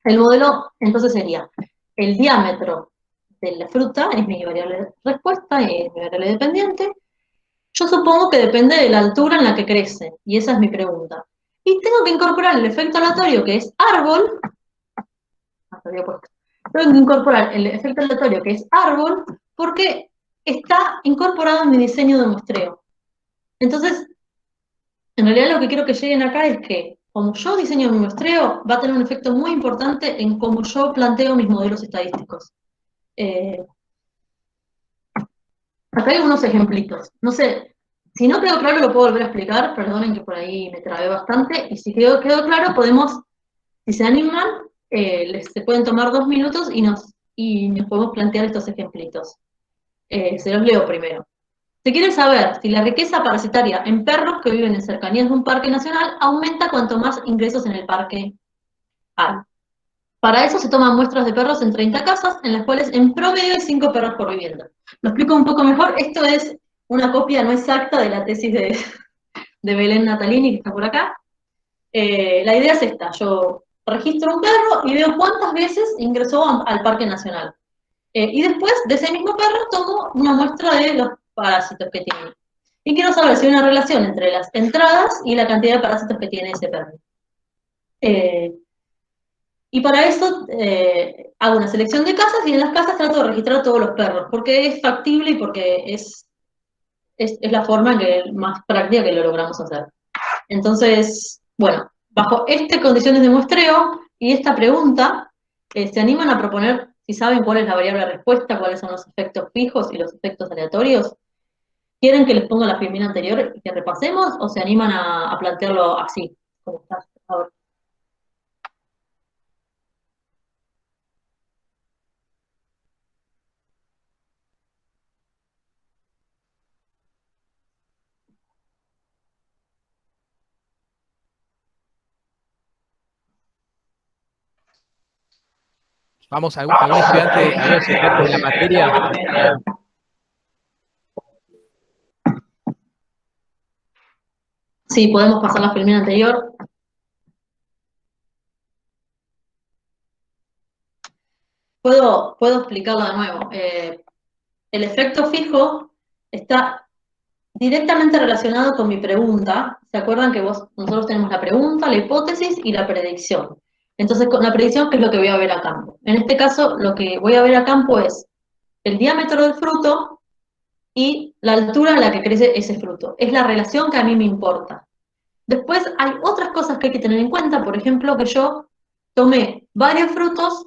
El modelo, entonces, sería el diámetro de la fruta, es mi variable de respuesta, es mi variable dependiente. Yo supongo que depende de la altura en la que crece, y esa es mi pregunta. Y tengo que incorporar el efecto aleatorio, que es árbol. Tengo que incorporar el efecto aleatorio, que es árbol, porque está incorporado en mi diseño de muestreo. Entonces, en realidad lo que quiero que lleguen acá es que, como yo diseño mi muestreo, va a tener un efecto muy importante en cómo yo planteo mis modelos estadísticos. Acá hay unos ejemplitos. No sé, si no quedó claro lo puedo volver a explicar, perdonen que por ahí me trabé bastante, y si quedó claro podemos, si se animan, se pueden tomar 2 minutos y nos podemos plantear estos ejemplitos. Se los leo primero. Se quiere saber si la riqueza parasitaria en perros que viven en cercanías de un parque nacional aumenta cuanto más ingresos en el parque hay. Para eso se toman muestras de perros en 30 casas, en las cuales en promedio hay 5 perros por vivienda. Lo explico un poco mejor. Esto es una copia no exacta de la tesis de Belén Natalini, que está por acá. La idea es esta. Yo registro un perro y veo cuántas veces ingresó al Parque Nacional. Y después de ese mismo perro tomo una muestra de los parásitos que tiene. Y quiero saber si hay una relación entre las entradas y la cantidad de parásitos que tiene ese perro. Y para eso hago una selección de casas y en las casas trato de registrar a todos los perros, porque es factible y porque es la forma más práctica que lo logramos hacer. Entonces, bueno, bajo estas condiciones de muestreo y esta pregunta, se animan a proponer si saben cuál es la variable de respuesta, cuáles son los efectos fijos y los efectos aleatorios. ¿Quieren que les ponga la filmina anterior y que repasemos o se animan a plantearlo así, como está ahora? Vamos, ¿algún estudiante de la materia? Sí, podemos pasar la filmina anterior. Puedo explicarlo de nuevo. El efecto fijo está directamente relacionado con mi pregunta. ¿Se acuerdan que nosotros tenemos la pregunta, la hipótesis y la predicción? Entonces, con la predicción, ¿qué es lo que voy a ver a campo? En este caso, lo que voy a ver a campo es el diámetro del fruto y la altura a la que crece ese fruto. Es la relación que a mí me importa. Después hay otras cosas que hay que tener en cuenta, por ejemplo, que yo tomé varios frutos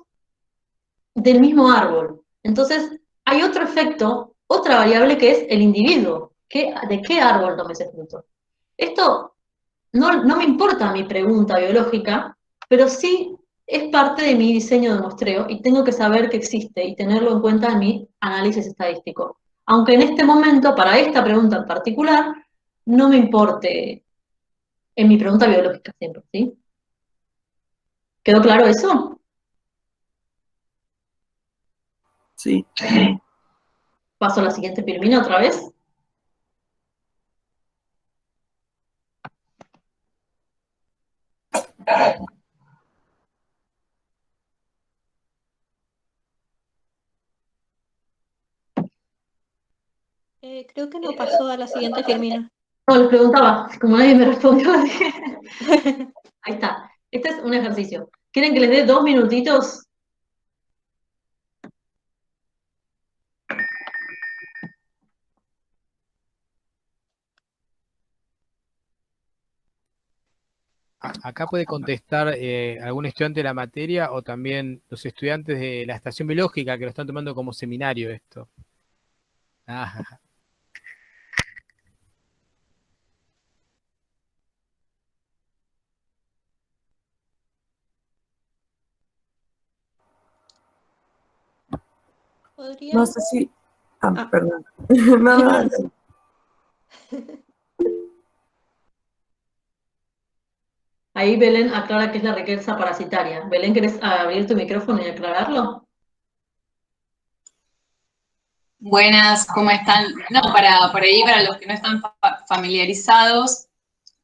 del mismo árbol. Entonces, hay otro efecto, otra variable que es el individuo. ¿De qué árbol tomé ese fruto? Esto no me importa mi pregunta biológica, pero sí es parte de mi diseño de muestreo y tengo que saber que existe y tenerlo en cuenta en mi análisis estadístico. Aunque en este momento, para esta pregunta en particular, no me importe en mi pregunta biológica siempre, ¿sí? ¿Quedó claro eso? Sí. Paso a la siguiente filmina otra vez. Creo que no pasó a la siguiente filmina. No, les preguntaba, como nadie me respondió, dije. Ahí está. Este es un ejercicio. ¿Quieren que les dé 2 minutitos? Acá puede contestar algún estudiante de la materia o también los estudiantes de la estación biológica que lo están tomando como seminario esto. Ah, ¿Podría? No sé si... Ah. Perdón. No. Ahí Belén aclara qué es la riqueza parasitaria. Belén, ¿querés abrir tu micrófono y aclararlo? Buenas, ¿cómo están? No, por ahí, para los que no están familiarizados,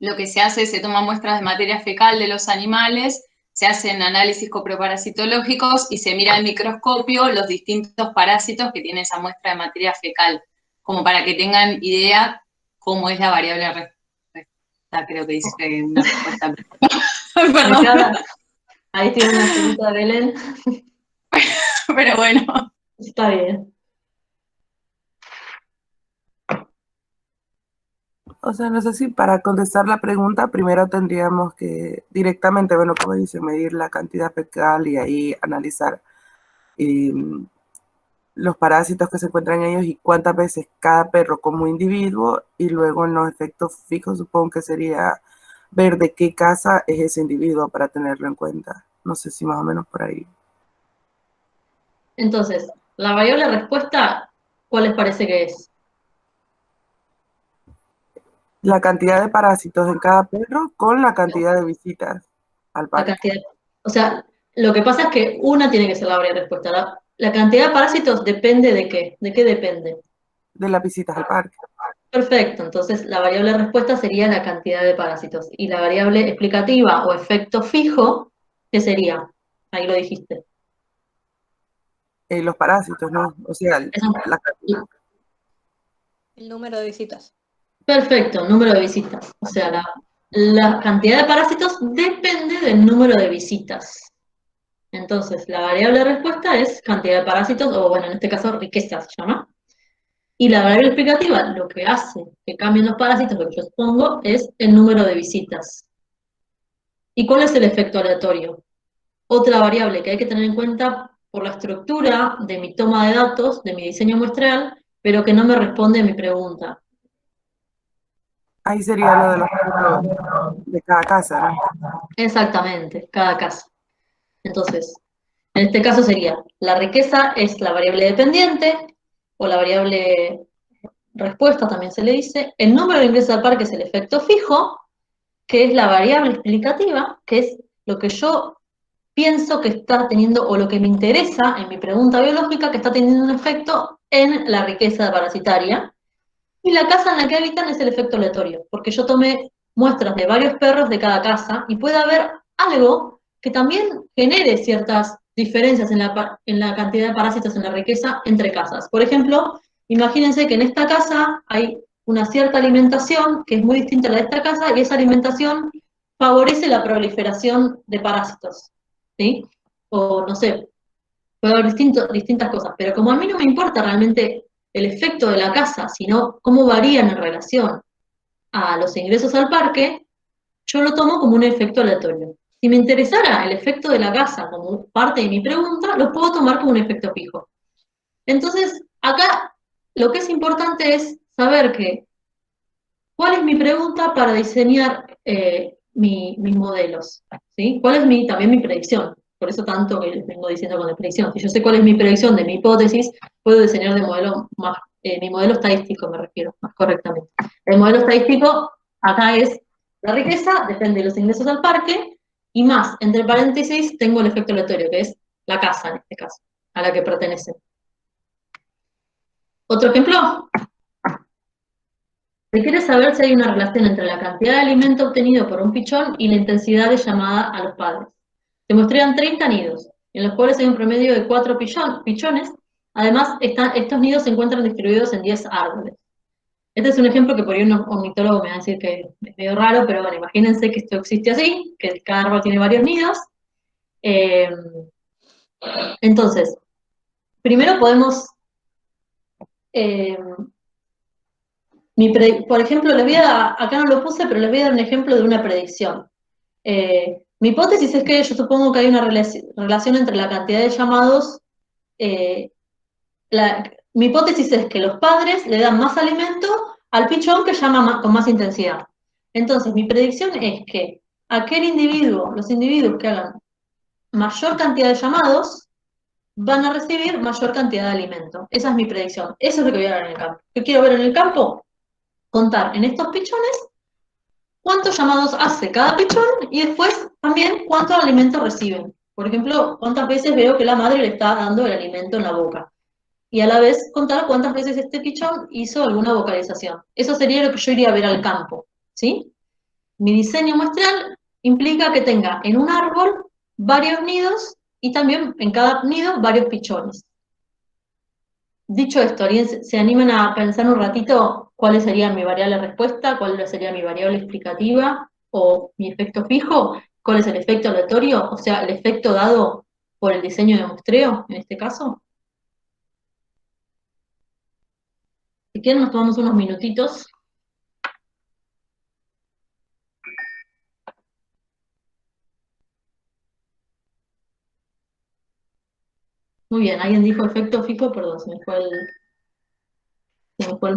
lo que se hace es se toman muestras de materia fecal de los animales, se hacen análisis coproparasitológicos y se mira en microscopio los distintos parásitos que tiene esa muestra de materia fecal, como para que tengan idea cómo es la variable respuesta, creo que dice una respuesta. Perdón. Ahí tiene una pregunta de Belén. Pero bueno. Está bien. O sea, no sé si para contestar la pregunta primero tendríamos que directamente, bueno, como dice, medir la cantidad fecal y ahí analizar los parásitos que se encuentran en ellos y cuántas veces cada perro como individuo, y luego en los efectos fijos supongo que sería ver de qué casa es ese individuo para tenerlo en cuenta. No sé si más o menos por ahí. Entonces, la variable respuesta, ¿cuál les parece que es? La cantidad de parásitos en cada perro con la cantidad de visitas al La parque. cantidad. O sea, lo que pasa es que una tiene que ser la variable respuesta. La cantidad de parásitos depende de qué. ¿De qué depende? De las visitas al parque. Perfecto, entonces la variable respuesta sería la cantidad de parásitos. Y la variable explicativa o efecto fijo, ¿qué sería? Ahí lo dijiste. Los parásitos, ¿no? O sea, la cantidad. El número de visitas. Perfecto, número de visitas. O sea, la cantidad de parásitos depende del número de visitas. Entonces, la variable de respuesta es cantidad de parásitos, o bueno, en este caso, riqueza se llama. Y la variable explicativa, lo que hace que cambien los parásitos, lo que yo supongo, es el número de visitas. ¿Y cuál es el efecto aleatorio? Otra variable que hay que tener en cuenta por la estructura de mi toma de datos, de mi diseño muestral, pero que no me responde a mi pregunta. Ahí sería lo de los puntos de cada casa, ¿no? Exactamente, cada casa. Entonces, en este caso sería, la riqueza es la variable dependiente, o la variable respuesta también se le dice. El número de ingresos al parque es el efecto fijo, que es la variable explicativa, que es lo que yo pienso que está teniendo, o lo que me interesa en mi pregunta biológica, que está teniendo un efecto en la riqueza parasitaria. Y la casa en la que habitan es el efecto aleatorio, porque yo tomé muestras de varios perros de cada casa y puede haber algo que también genere ciertas diferencias en la cantidad de parásitos en la riqueza entre casas. Por ejemplo, imagínense que en esta casa hay una cierta alimentación que es muy distinta a la de esta casa y esa alimentación favorece la proliferación de parásitos, ¿sí? O no sé, puede haber distintas cosas, pero como a mí no me importa realmente el efecto de la casa, sino cómo varían en relación a los ingresos al parque, yo lo tomo como un efecto aleatorio. Si me interesara el efecto de la casa como parte de mi pregunta, lo puedo tomar como un efecto fijo. Entonces, acá lo que es importante es saber que cuál es mi pregunta para diseñar mis modelos, ¿sí? ¿Cuál es también mi predicción? Por eso tanto que les vengo diciendo con la predicción. Si yo sé cuál es mi predicción de mi hipótesis, puedo diseñar de modelo más, mi modelo estadístico me refiero, más correctamente. El modelo estadístico acá es la riqueza, depende de los ingresos al parque, y más, entre paréntesis, tengo el efecto aleatorio, que es la casa en este caso, a la que pertenece. Otro ejemplo. Se quiere saber si hay una relación entre la cantidad de alimento obtenido por un pichón y la intensidad de llamada a los padres. Se muestran 30 nidos, en los cuales hay un promedio de 4 pichones. Además, estos nidos se encuentran distribuidos en 10 árboles. Este es un ejemplo que por ahí un ornitólogo me va a decir que es medio raro, pero bueno, imagínense que esto existe así, que cada árbol tiene varios nidos. Entonces, primero podemos... por ejemplo, acá no lo puse, pero les voy a dar un ejemplo de una predicción. Mi hipótesis es que yo supongo que hay una relación entre la cantidad de llamados. Mi hipótesis es que los padres le dan más alimento al pichón que llama con más intensidad. Entonces, mi predicción es que los individuos que hagan mayor cantidad de llamados, van a recibir mayor cantidad de alimento. Esa es mi predicción. Eso es lo que voy a ver en el campo. ¿Qué quiero ver en el campo? Contar en estos pichones cuántos llamados hace cada pichón y después también cuántos alimentos reciben. Por ejemplo, cuántas veces veo que la madre le está dando el alimento en la boca. Y a la vez contar cuántas veces este pichón hizo alguna vocalización. Eso sería lo que yo iría a ver al campo, ¿sí? Mi diseño muestral implica que tenga en un árbol varios nidos y también en cada nido varios pichones. Dicho esto, ¿se animan a pensar un ratito cuál sería mi variable respuesta, cuál sería mi variable explicativa o mi efecto fijo? ¿Cuál es el efecto aleatorio? O sea, el efecto dado por el diseño de muestreo, en este caso. Si quieren, nos tomamos unos minutitos. Muy bien, ¿alguien dijo efecto fijo? Perdón, se me fue el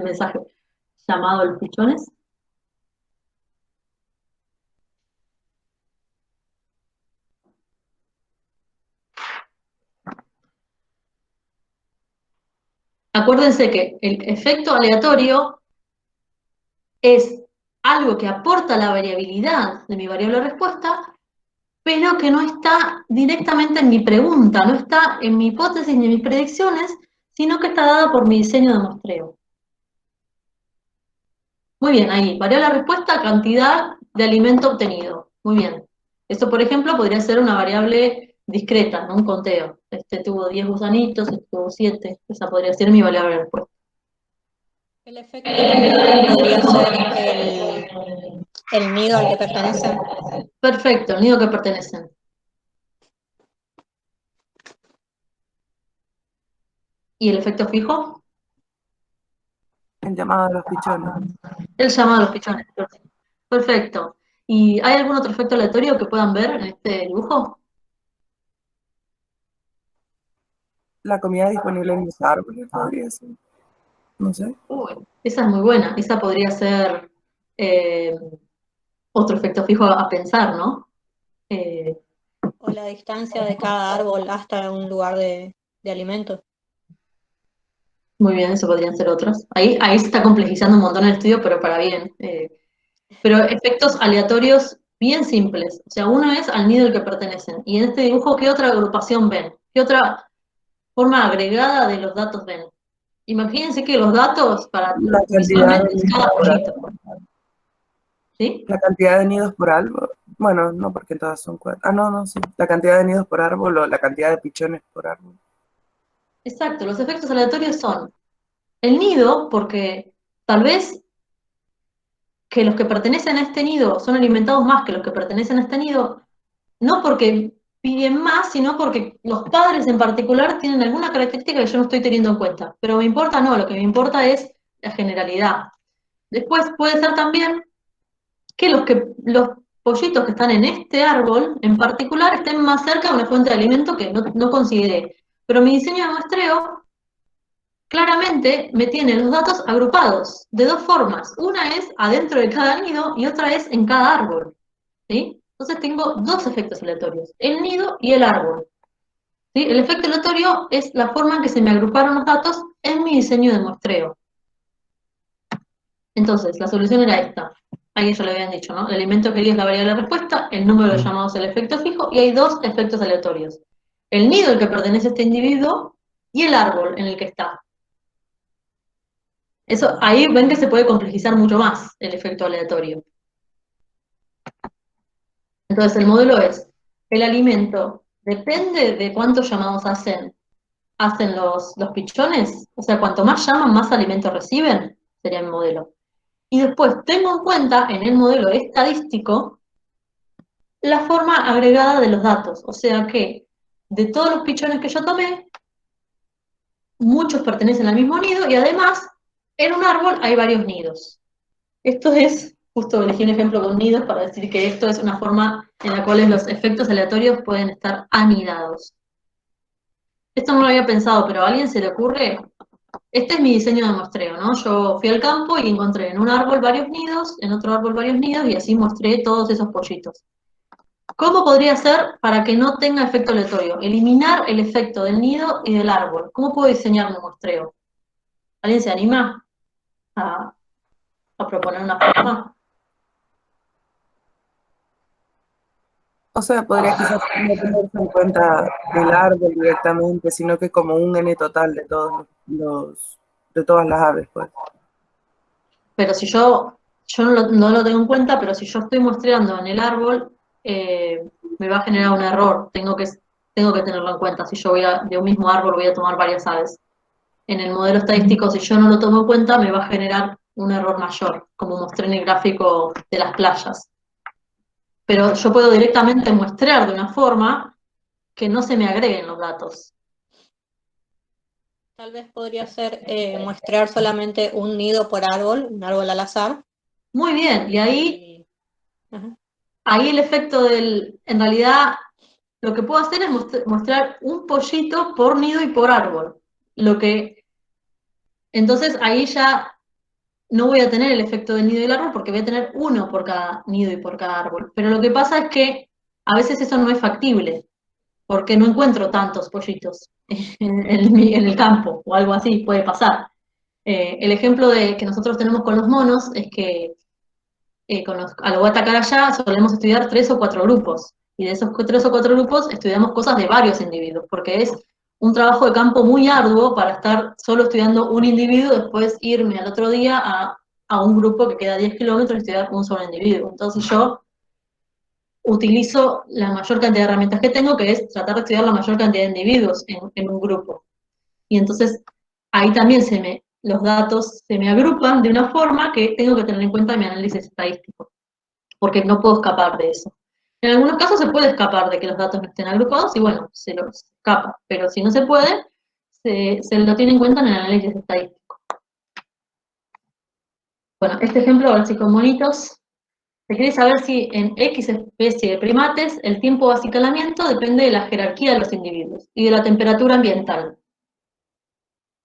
mensaje. Llamado a los pichones. Acuérdense que el efecto aleatorio es algo que aporta la variabilidad de mi variable respuesta, pero que no está directamente en mi pregunta, no está en mi hipótesis ni en mis predicciones, sino que está dada por mi diseño de muestreo. Muy bien, ahí, variable respuesta, cantidad de alimento obtenido. Muy bien. Eso, por ejemplo, podría ser una variable discreta, ¿no? Un conteo. Este tuvo 10 gusanitos, este tuvo 7. Esa podría ser mi variable respuesta. El efecto podría ser el nido al que pertenecen. Perfecto, el nido que pertenecen. ¿Y el efecto fijo? El llamado de los pichones. El llamado a los pichones. Perfecto. ¿Y hay algún otro efecto aleatorio que puedan ver en este dibujo? La comida disponible en los árboles podría ser. No sé. Esa es muy buena. Esa podría ser otro efecto fijo a pensar, ¿no? O la distancia de cada árbol hasta un lugar de alimento. Muy bien, eso podrían ser otros. Ahí se está complejizando un montón el estudio, pero para bien. Pero efectos aleatorios bien simples. O sea, uno es al nido al que pertenecen. Y en este dibujo, ¿qué otra agrupación ven? ¿Qué otra forma agregada de los datos ven? Imagínense que los datos, para La cantidad visualmente, de es nidos cada por pollito. árbol. ¿Sí? La cantidad de nidos por árbol. Bueno, no, porque todas son 4. Ah, no, sí. La cantidad de nidos por árbol o la cantidad de pichones por árbol. Exacto, los efectos aleatorios son el nido, porque tal vez que los que pertenecen a este nido son alimentados más que los que pertenecen a este nido, no porque piden más, sino porque los padres en particular tienen alguna característica que yo no estoy teniendo en cuenta. Pero me importa no, lo que me importa es la generalidad. Después puede ser también que los pollitos que están en este árbol en particular estén más cerca de una fuente de alimento que no consideré. Pero mi diseño de muestreo claramente me tiene los datos agrupados de dos formas. Una es adentro de cada nido y otra es en cada árbol. ¿Sí? Entonces tengo dos efectos aleatorios, el nido y el árbol. ¿Sí? El efecto aleatorio es la forma en que se me agruparon los datos en mi diseño de muestreo. Entonces, la solución era esta. Ahí ya lo habían dicho, ¿no? El elemento querido es la variable de respuesta, el número de llamados es el efecto fijo, y hay dos efectos aleatorios. El nido al que pertenece este individuo y el árbol en el que está. Eso, ahí ven que se puede complejizar mucho más el efecto aleatorio. Entonces, el modelo es, el alimento depende de cuántos llamados hacen los pichones, o sea, cuanto más llaman, más alimento reciben, sería el modelo. Y después tengo en cuenta, en el modelo estadístico, la forma agregada de los datos, o sea que de todos los pichones que yo tomé, muchos pertenecen al mismo nido y además, en un árbol hay varios nidos. Esto es, justo elegí un ejemplo con nidos para decir que esto es una forma en la cual los efectos aleatorios pueden estar anidados. Esto no lo había pensado, pero ¿a alguien se le ocurre? Este es mi diseño de muestreo, ¿no? Yo fui al campo y encontré en un árbol varios nidos, en otro árbol varios nidos, y así mostré todos esos pollitos. ¿Cómo podría ser para que no tenga efecto aleatorio? Eliminar el efecto del nido y del árbol. ¿Cómo puedo diseñar mi muestreo? ¿Alguien se anima a proponer una forma? O sea, podría quizás no tenerse en cuenta el árbol directamente, sino que como un n total de todos de todas las aves, pues. Pero si yo no lo tengo en cuenta, pero si yo estoy muestreando en el árbol, me va a generar un error. Tengo que tenerlo en cuenta. Si yo de un mismo árbol voy a tomar varias aves. En el modelo estadístico, si yo no lo tomo en cuenta, me va a generar un error mayor, como mostré en el gráfico de las playas. Pero yo puedo directamente muestrear de una forma que no se me agreguen los datos. Tal vez podría ser muestrear solamente un nido por árbol, un árbol al azar. Muy bien, y ahí Ajá. el efecto en realidad, lo que puedo hacer es mostrar un pollito por nido y por árbol. Entonces ahí ya no voy a tener el efecto del nido y del árbol porque voy a tener uno por cada nido y por cada árbol. Pero lo que pasa es que a veces eso no es factible, porque no encuentro tantos pollitos en el campo o algo así, puede pasar. El ejemplo que nosotros tenemos con los monos es que a lo voy a atacar allá solemos estudiar 3 o 4 grupos, y de esos 3 o 4 grupos estudiamos cosas de varios individuos, porque es un trabajo de campo muy arduo para estar solo estudiando un individuo, después irme al otro día a un grupo que queda a 10 kilómetros y estudiar un solo individuo. Entonces yo utilizo la mayor cantidad de herramientas que tengo, que es tratar de estudiar la mayor cantidad de individuos en un grupo. Y entonces ahí también los datos se me agrupan de una forma que tengo que tener en cuenta en mi análisis estadístico, porque no puedo escapar de eso. En algunos casos se puede escapar de que los datos no estén agrupados y bueno, se los escapa, pero si no se puede, se lo tiene en cuenta en el análisis estadístico. Bueno, este ejemplo, ahora sí con monitos, se quiere saber si en X especie de primates el tiempo de acicalamiento depende de la jerarquía de los individuos y de la temperatura ambiental.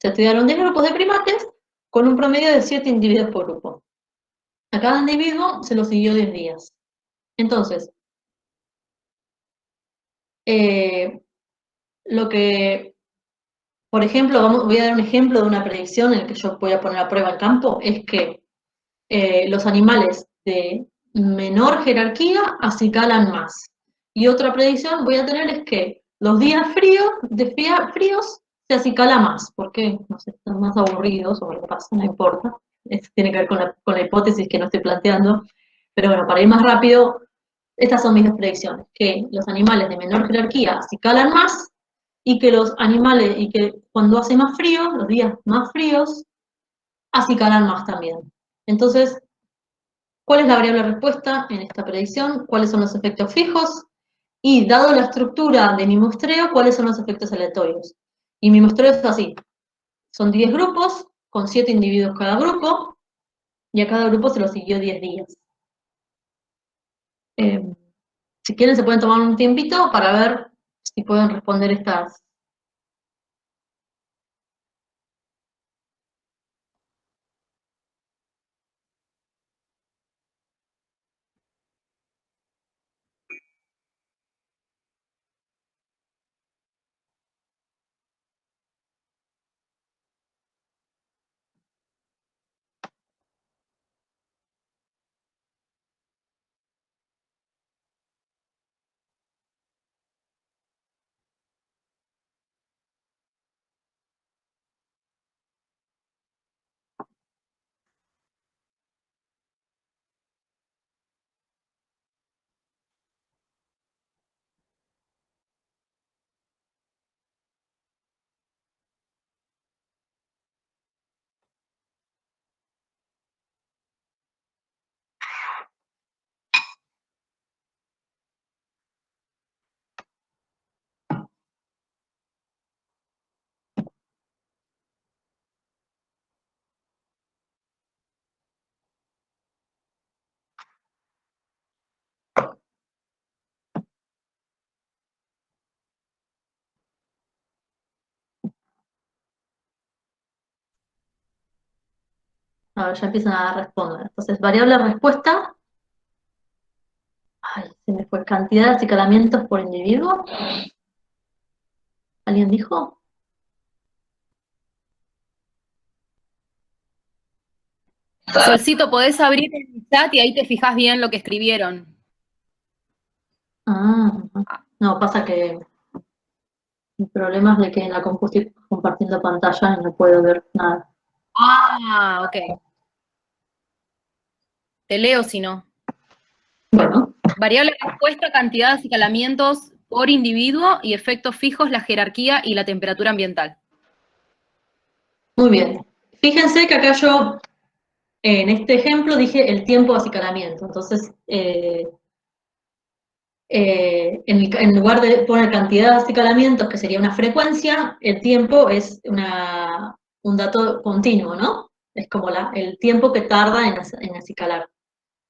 Se estudiaron 10 grupos de primates con un promedio de 7 individuos por grupo. A cada individuo se lo siguió 10 días. Entonces, lo que, por ejemplo, voy a dar un ejemplo de una predicción en el que yo voy a poner a prueba el campo, es que los animales de menor jerarquía acicalan más. Y otra predicción voy a tener es que los días fríos se acicala más, porque no sé, están más aburridos o lo que pasa, no importa. Esto tiene que ver con la hipótesis que no estoy planteando. Pero bueno, para ir más rápido, estas son mis dos predicciones, que los animales de menor jerarquía acicalan más y que los animales, y que cuando hace más frío, los días más fríos, acicalan más también. Entonces, ¿cuál es la variable respuesta en esta predicción? ¿Cuáles son los efectos fijos? Y dado la estructura de mi muestreo, ¿cuáles son los efectos aleatorios? Y mi muestreo es así. Son 10 grupos, con 7 individuos cada grupo, y a cada grupo se lo siguió 10 días. Si quieren se pueden tomar un tiempito para ver si pueden responder estas. A ver, ya empiezan a responder. Entonces, variable respuesta. Ay, se me fue. Cantidad de acicalamientos por individuo. ¿Alguien dijo? Solcito, podés abrir el chat y ahí te fijas bien lo que escribieron. Ah, no, pasa que mi problema es de que en la compu estoy compartiendo pantalla y no puedo ver nada. Ah, ok. Te leo si no. Bueno. Variable respuesta, cantidad de acicalamientos por individuo y efectos fijos, la jerarquía y la temperatura ambiental. Muy bien. Fíjense que acá yo, en este ejemplo, dije el tiempo de acicalamiento. Entonces, en lugar de poner cantidad de acicalamientos, que sería una frecuencia, el tiempo es un dato continuo, ¿no? Es como el tiempo que tarda en acicalar.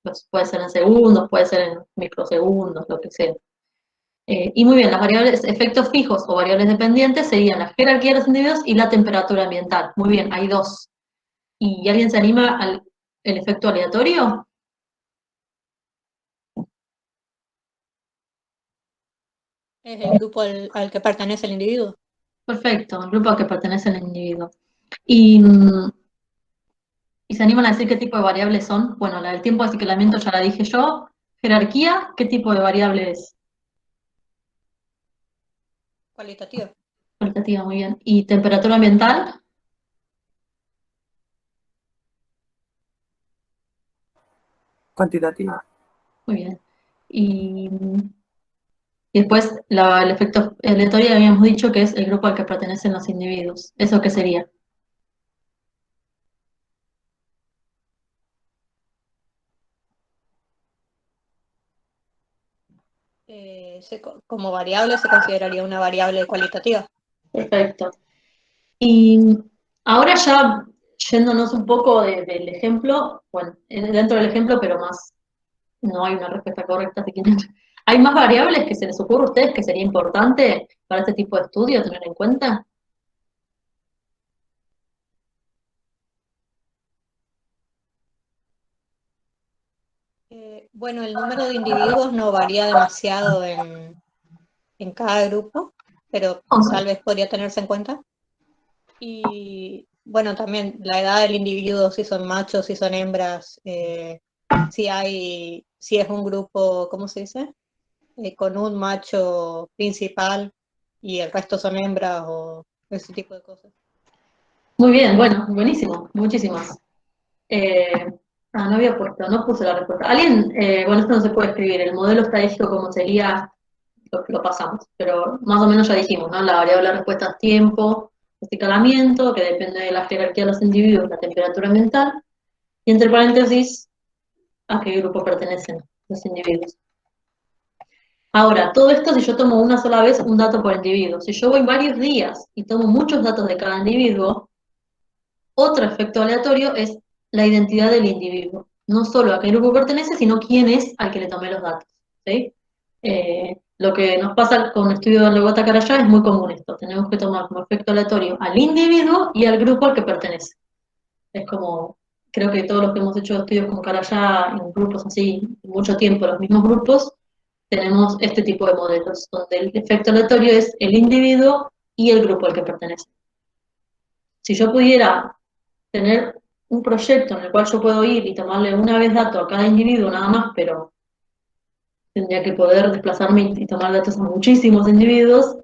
Pues puede ser en segundos, puede ser en microsegundos, lo que sea. Y muy bien, las variables, efectos fijos o variables dependientes serían la jerarquía de los individuos y la temperatura ambiental. Muy bien, hay dos. ¿Y alguien se anima al efecto aleatorio? Es el grupo al que pertenece el individuo. Perfecto, el grupo al que pertenece el individuo. ¿Y se animan a decir qué tipo de variables son? Bueno, la del tiempo de acicalamiento ya la dije yo. Jerarquía, ¿qué tipo de variable es? Cualitativa. Cualitativa, muy bien. ¿Y temperatura ambiental? Cuantitativa. Muy bien. Y después el efecto aleatorio habíamos dicho que es el grupo al que pertenecen los individuos. ¿Eso qué sería? como variable se consideraría una variable cualitativa. Perfecto. Y ahora ya yéndonos un poco del ejemplo, bueno, dentro del ejemplo, pero más, no hay una respuesta correcta, así que ¿hay más variables que se les ocurre a ustedes que sería importante para este tipo de estudio tener en cuenta? Bueno, el número de individuos no varía demasiado en cada grupo, pero tal vez podría tenerse en cuenta. Y bueno, también la edad del individuo, si son machos, si son hembras, si es un grupo, ¿cómo se dice? Con un macho principal y el resto son hembras o ese tipo de cosas. Muy bien, bueno, buenísimo, muchísimas. No había puesto, no puse la respuesta. ¿Alguien, bueno, esto no se puede escribir, el modelo estadístico como sería, lo pasamos, pero más o menos ya dijimos, ¿no? La variable de respuesta es tiempo, acicalamiento, que depende de la jerarquía de los individuos, la temperatura ambiental, y entre paréntesis, a qué grupo pertenecen los individuos. Ahora, todo esto si yo tomo una sola vez un dato por individuo. Si yo voy varios días y tomo muchos datos de cada individuo, otro efecto aleatorio es la identidad del individuo. No solo a qué grupo pertenece, sino quién es al que le tomé los datos. ¿Sí? Lo que nos pasa con el estudio de Legota-Carayá es muy común esto. Tenemos que tomar como efecto aleatorio al individuo y al grupo al que pertenece. Es como, creo que todos los que hemos hecho estudios con Carayá en grupos así, mucho tiempo, los mismos grupos, tenemos este tipo de modelos, donde el efecto aleatorio es el individuo y el grupo al que pertenece. Si yo pudiera tener un proyecto en el cual yo puedo ir y tomarle una vez dato a cada individuo nada más, pero tendría que poder desplazarme y tomar datos a muchísimos individuos,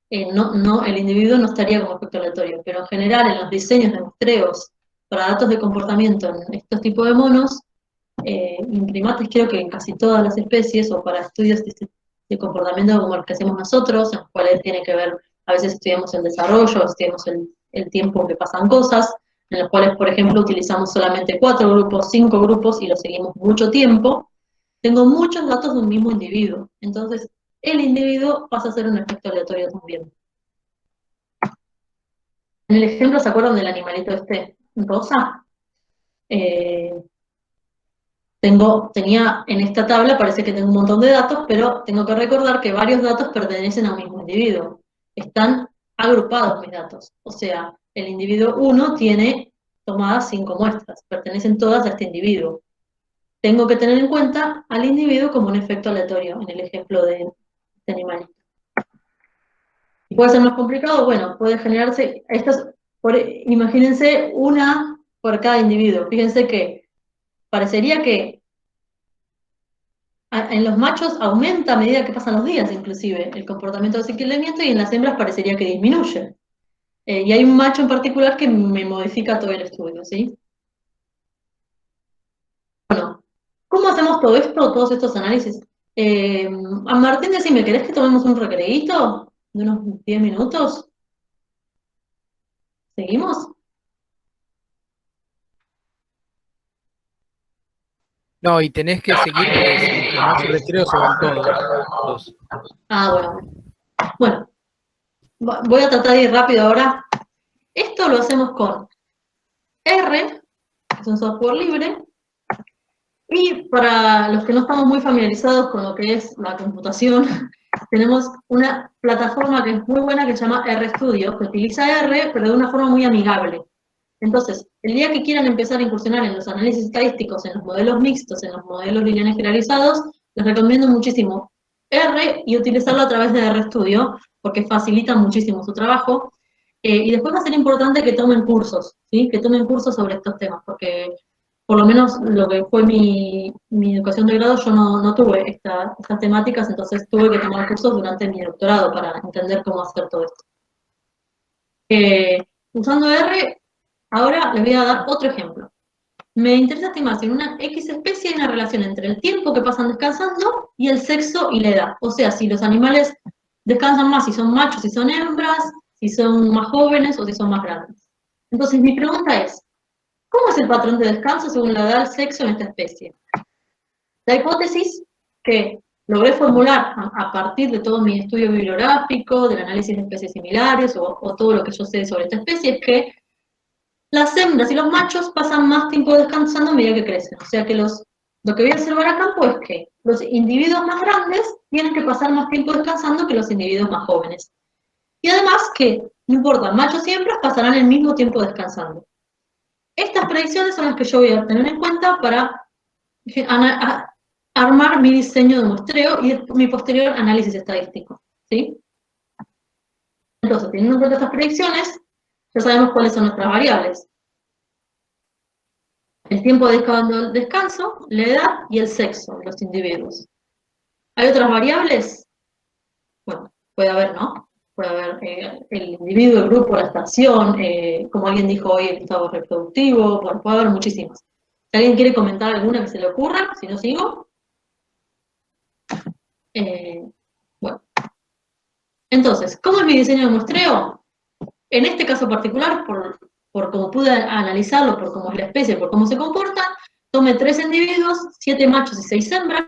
el individuo no estaría como efecto aleatorio, pero en general en los diseños de muestreos para datos de comportamiento en estos tipos de monos, en primates creo que en casi todas las especies, o para estudios de comportamiento como los que hacemos nosotros, en los cuales tiene que ver, a veces estudiamos el desarrollo, estudiamos el tiempo que pasan cosas, en los cuales, por ejemplo, utilizamos solamente 4 grupos, 5 grupos y los seguimos mucho tiempo, tengo muchos datos de un mismo individuo. Entonces, el individuo pasa a ser un efecto aleatorio también. En el ejemplo, ¿se acuerdan del animalito este rosa? Tenía en esta tabla, parece que tengo un montón de datos, pero tengo que recordar que varios datos pertenecen a un mismo individuo. Están agrupados mis datos. O sea, el individuo 1 tiene tomadas 5 muestras, pertenecen todas a este individuo. Tengo que tener en cuenta al individuo como un efecto aleatorio en el ejemplo de este animalito. ¿Puede ser más complicado? Bueno, puede generarse, imagínense una por cada individuo. Fíjense que parecería que en los machos aumenta a medida que pasan los días, inclusive, el comportamiento de acicalamiento, y en las hembras parecería que disminuye. Y hay un macho en particular que me modifica todo el estudio, ¿sí? Bueno, ¿cómo hacemos todo esto, todos estos análisis? A Martín, decime, ¿querés que tomemos un recreíto de unos 10 minutos? ¿Seguimos? No, y tenés que seguir porque si tomás el recreo se van todos. Bueno. Bueno, voy a tratar de ir rápido ahora. Esto lo hacemos con R, que es un software libre, y para los que no estamos muy familiarizados con lo que es la computación, tenemos una plataforma que es muy buena que se llama RStudio, que utiliza R, pero de una forma muy amigable. Entonces, el día que quieran empezar a incursionar en los análisis estadísticos, en los modelos mixtos, en los modelos lineales generalizados, les recomiendo muchísimo R y utilizarlo a través de RStudio, porque facilita muchísimo su trabajo. Y después va a ser importante que tomen cursos, ¿sí? Que tomen cursos sobre estos temas, porque por lo menos lo que fue mi educación de grado, yo no tuve estas temáticas, entonces tuve que tomar cursos durante mi doctorado para entender cómo hacer todo esto. Usando R, ahora les voy a dar otro ejemplo. Me interesa estimar si en una X especie hay una relación entre el tiempo que pasan descansando y el sexo y la edad. O sea, si los animales descansan más, si son machos, si son hembras, si son más jóvenes o si son más grandes. Entonces, mi pregunta es, ¿cómo es el patrón de descanso según la edad, el sexo en esta especie? La hipótesis que logré formular a partir de todo mi estudio bibliográfico, del análisis de especies similares o todo lo que yo sé sobre esta especie, es que las hembras y los machos pasan más tiempo descansando a medida que crecen. O sea que lo que voy a observar a campo es que los individuos más grandes tienen que pasar más tiempo descansando que los individuos más jóvenes. Y además que, no importa, machos y hembras pasarán el mismo tiempo descansando. Estas predicciones son las que yo voy a tener en cuenta para armar mi diseño de muestreo y mi posterior análisis estadístico, ¿sí? Entonces, teniendo en cuenta estas predicciones, ya sabemos cuáles son nuestras variables. El tiempo de descanso, la edad y el sexo de los individuos. ¿Hay otras variables? Bueno, puede haber, ¿no? Puede haber el individuo, el grupo, la estación, como alguien dijo hoy, el estado reproductivo, bueno, puede haber muchísimas. Si alguien quiere comentar alguna que se le ocurra, si no sigo. Bueno. Entonces, ¿cómo es mi diseño de muestreo? En este caso particular, por cómo pude analizarlo, por cómo es la especie, por cómo se comporta, tomé 3 individuos, 7 machos y 6 hembras,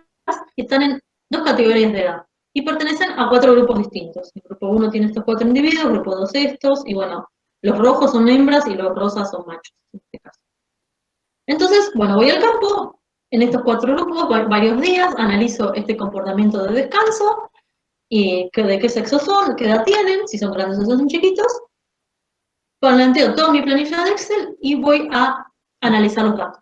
y están en 2 categorías de edad. Y pertenecen a 4 grupos distintos. El grupo 1 tiene estos 4 individuos, el grupo 2 estos, y bueno, los rojos son hembras y los rosas son machos, en este caso. Entonces, bueno, voy al campo, en estos 4 grupos, varios días, analizo este comportamiento de descanso, y de qué sexo son, qué edad tienen, si son grandes o son chiquitos. Planteo toda mi planilla de Excel y voy a analizar los datos.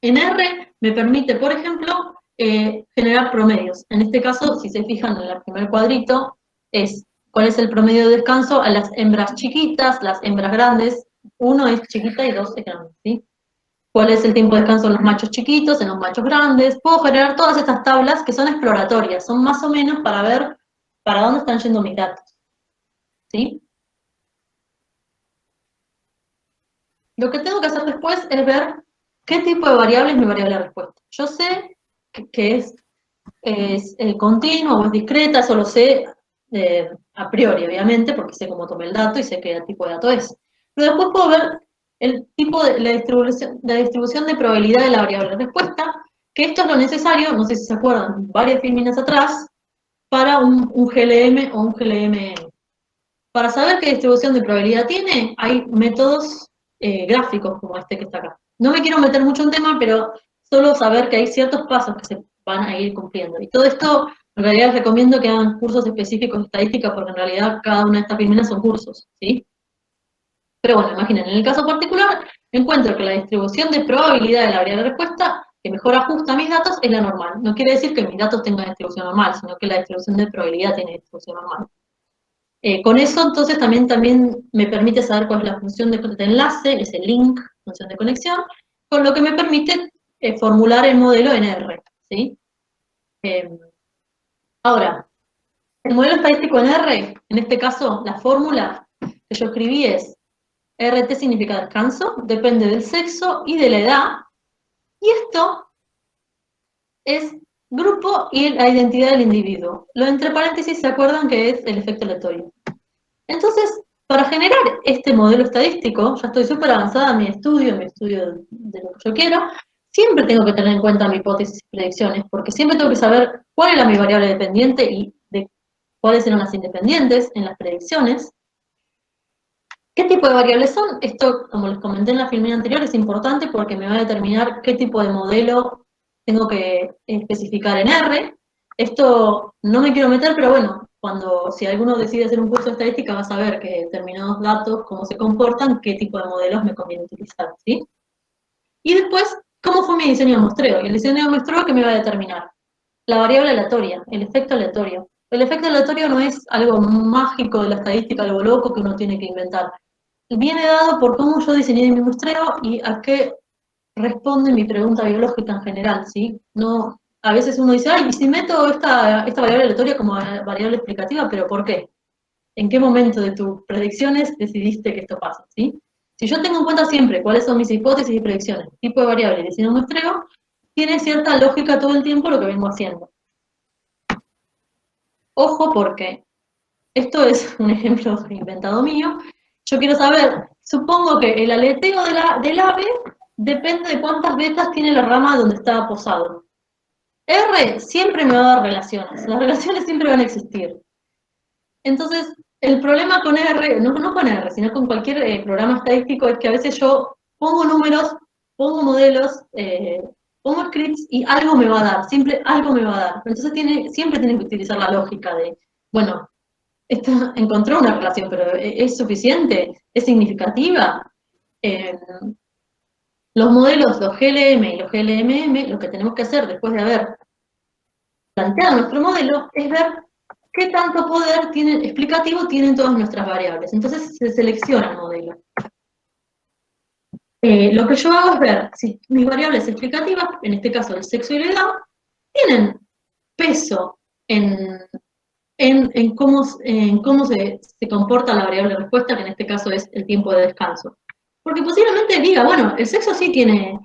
En R me permite, por ejemplo, generar promedios. En este caso, si se fijan en el primer cuadrito, es cuál es el promedio de descanso a las hembras chiquitas, las hembras grandes. 1 es chiquita y 2 es grande, ¿sí? ¿Cuál es el tiempo de descanso en los machos chiquitos, en los machos grandes? Puedo generar todas estas tablas que son exploratorias, son más o menos para ver para dónde están yendo mis datos, ¿sí? Lo que tengo que hacer después es ver qué tipo de variable es mi variable de respuesta. Yo sé que es continua o es discreta, eso lo sé a priori, obviamente, porque sé cómo tomé el dato y sé qué tipo de dato es. Pero después puedo ver el tipo de la distribución de probabilidad de la variable de respuesta, que esto es lo necesario, no sé si se acuerdan, varias filminas atrás, para un GLM o un GLMM. Para saber qué distribución de probabilidad tiene, hay métodos gráficos como este que está acá. No me quiero meter mucho en tema, pero solo saber que hay ciertos pasos que se van a ir cumpliendo. Y todo esto, en realidad les recomiendo que hagan cursos específicos de estadística, porque en realidad cada una de estas filminas son cursos, ¿sí? Pero bueno, imaginen, en el caso particular, encuentro que la distribución de probabilidad de la variable de respuesta que mejor ajusta a mis datos es la normal. No quiere decir que mis datos tengan distribución normal, sino que la distribución de probabilidad tiene distribución normal. Con eso, entonces, también me permite saber cuál es la función de enlace, ese link, función de conexión, con lo que me permite formular el modelo en R, ¿sí? Ahora, el modelo estadístico en R, en este caso, la fórmula que yo escribí es RT significa descanso, depende del sexo y de la edad, y esto es grupo y la identidad del individuo. Lo entre paréntesis se acuerdan que es el efecto aleatorio. Entonces, para generar este modelo estadístico, ya estoy súper avanzada en mi estudio de lo que yo quiero, siempre tengo que tener en cuenta mi hipótesis y predicciones, porque siempre tengo que saber cuál era mi variable dependiente y de cuáles eran las independientes en las predicciones. ¿Qué tipo de variables son? Esto, como les comenté en la filmina anterior, es importante porque me va a determinar qué tipo de modelo tengo que especificar en R. Esto no me quiero meter, pero bueno, si alguno decide hacer un curso de estadística va a saber que determinados datos, cómo se comportan, qué tipo de modelos me conviene utilizar, ¿sí? Y después, ¿cómo fue mi diseño de muestreo? Y el diseño de muestreo, ¿qué me va a determinar? La variable aleatoria, el efecto aleatorio. El efecto aleatorio no es algo mágico de la estadística, algo loco que uno tiene que inventar. Viene dado por cómo yo diseñé mi muestreo y a qué responde mi pregunta biológica en general, ¿sí? No, a veces uno dice, ay, ¿y si meto esta variable aleatoria como variable explicativa? ¿Pero por qué? ¿En qué momento de tus predicciones decidiste que esto pase, ¿sí? Si yo tengo en cuenta siempre cuáles son mis hipótesis y predicciones, tipo de variable y diseño de muestreo, tiene cierta lógica todo el tiempo lo que vengo haciendo. Ojo, porque esto es un ejemplo inventado mío. Yo quiero saber, supongo que el aleteo del ave depende de cuántas vetas tiene la rama donde está posado. R siempre me va a dar relaciones, las relaciones siempre van a existir. Entonces, el problema con R, no con R, sino con cualquier programa estadístico, es que a veces yo pongo números, pongo modelos, pongo scripts y algo me va a dar, siempre algo me va a dar. Entonces siempre tienen que utilizar la lógica de, bueno, encontró una relación, pero ¿es suficiente? ¿Es significativa? Los modelos, los GLM y los GLMM, lo que tenemos que hacer después de haber planteado nuestro modelo es ver qué tanto poder explicativo tienen todas nuestras variables. Entonces se selecciona el modelo. Lo que yo hago es ver si mis variables explicativas, en este caso el sexo y la edad, tienen peso en cómo se comporta la variable respuesta, que en este caso es el tiempo de descanso. Porque posiblemente diga, bueno, el sexo sí tiene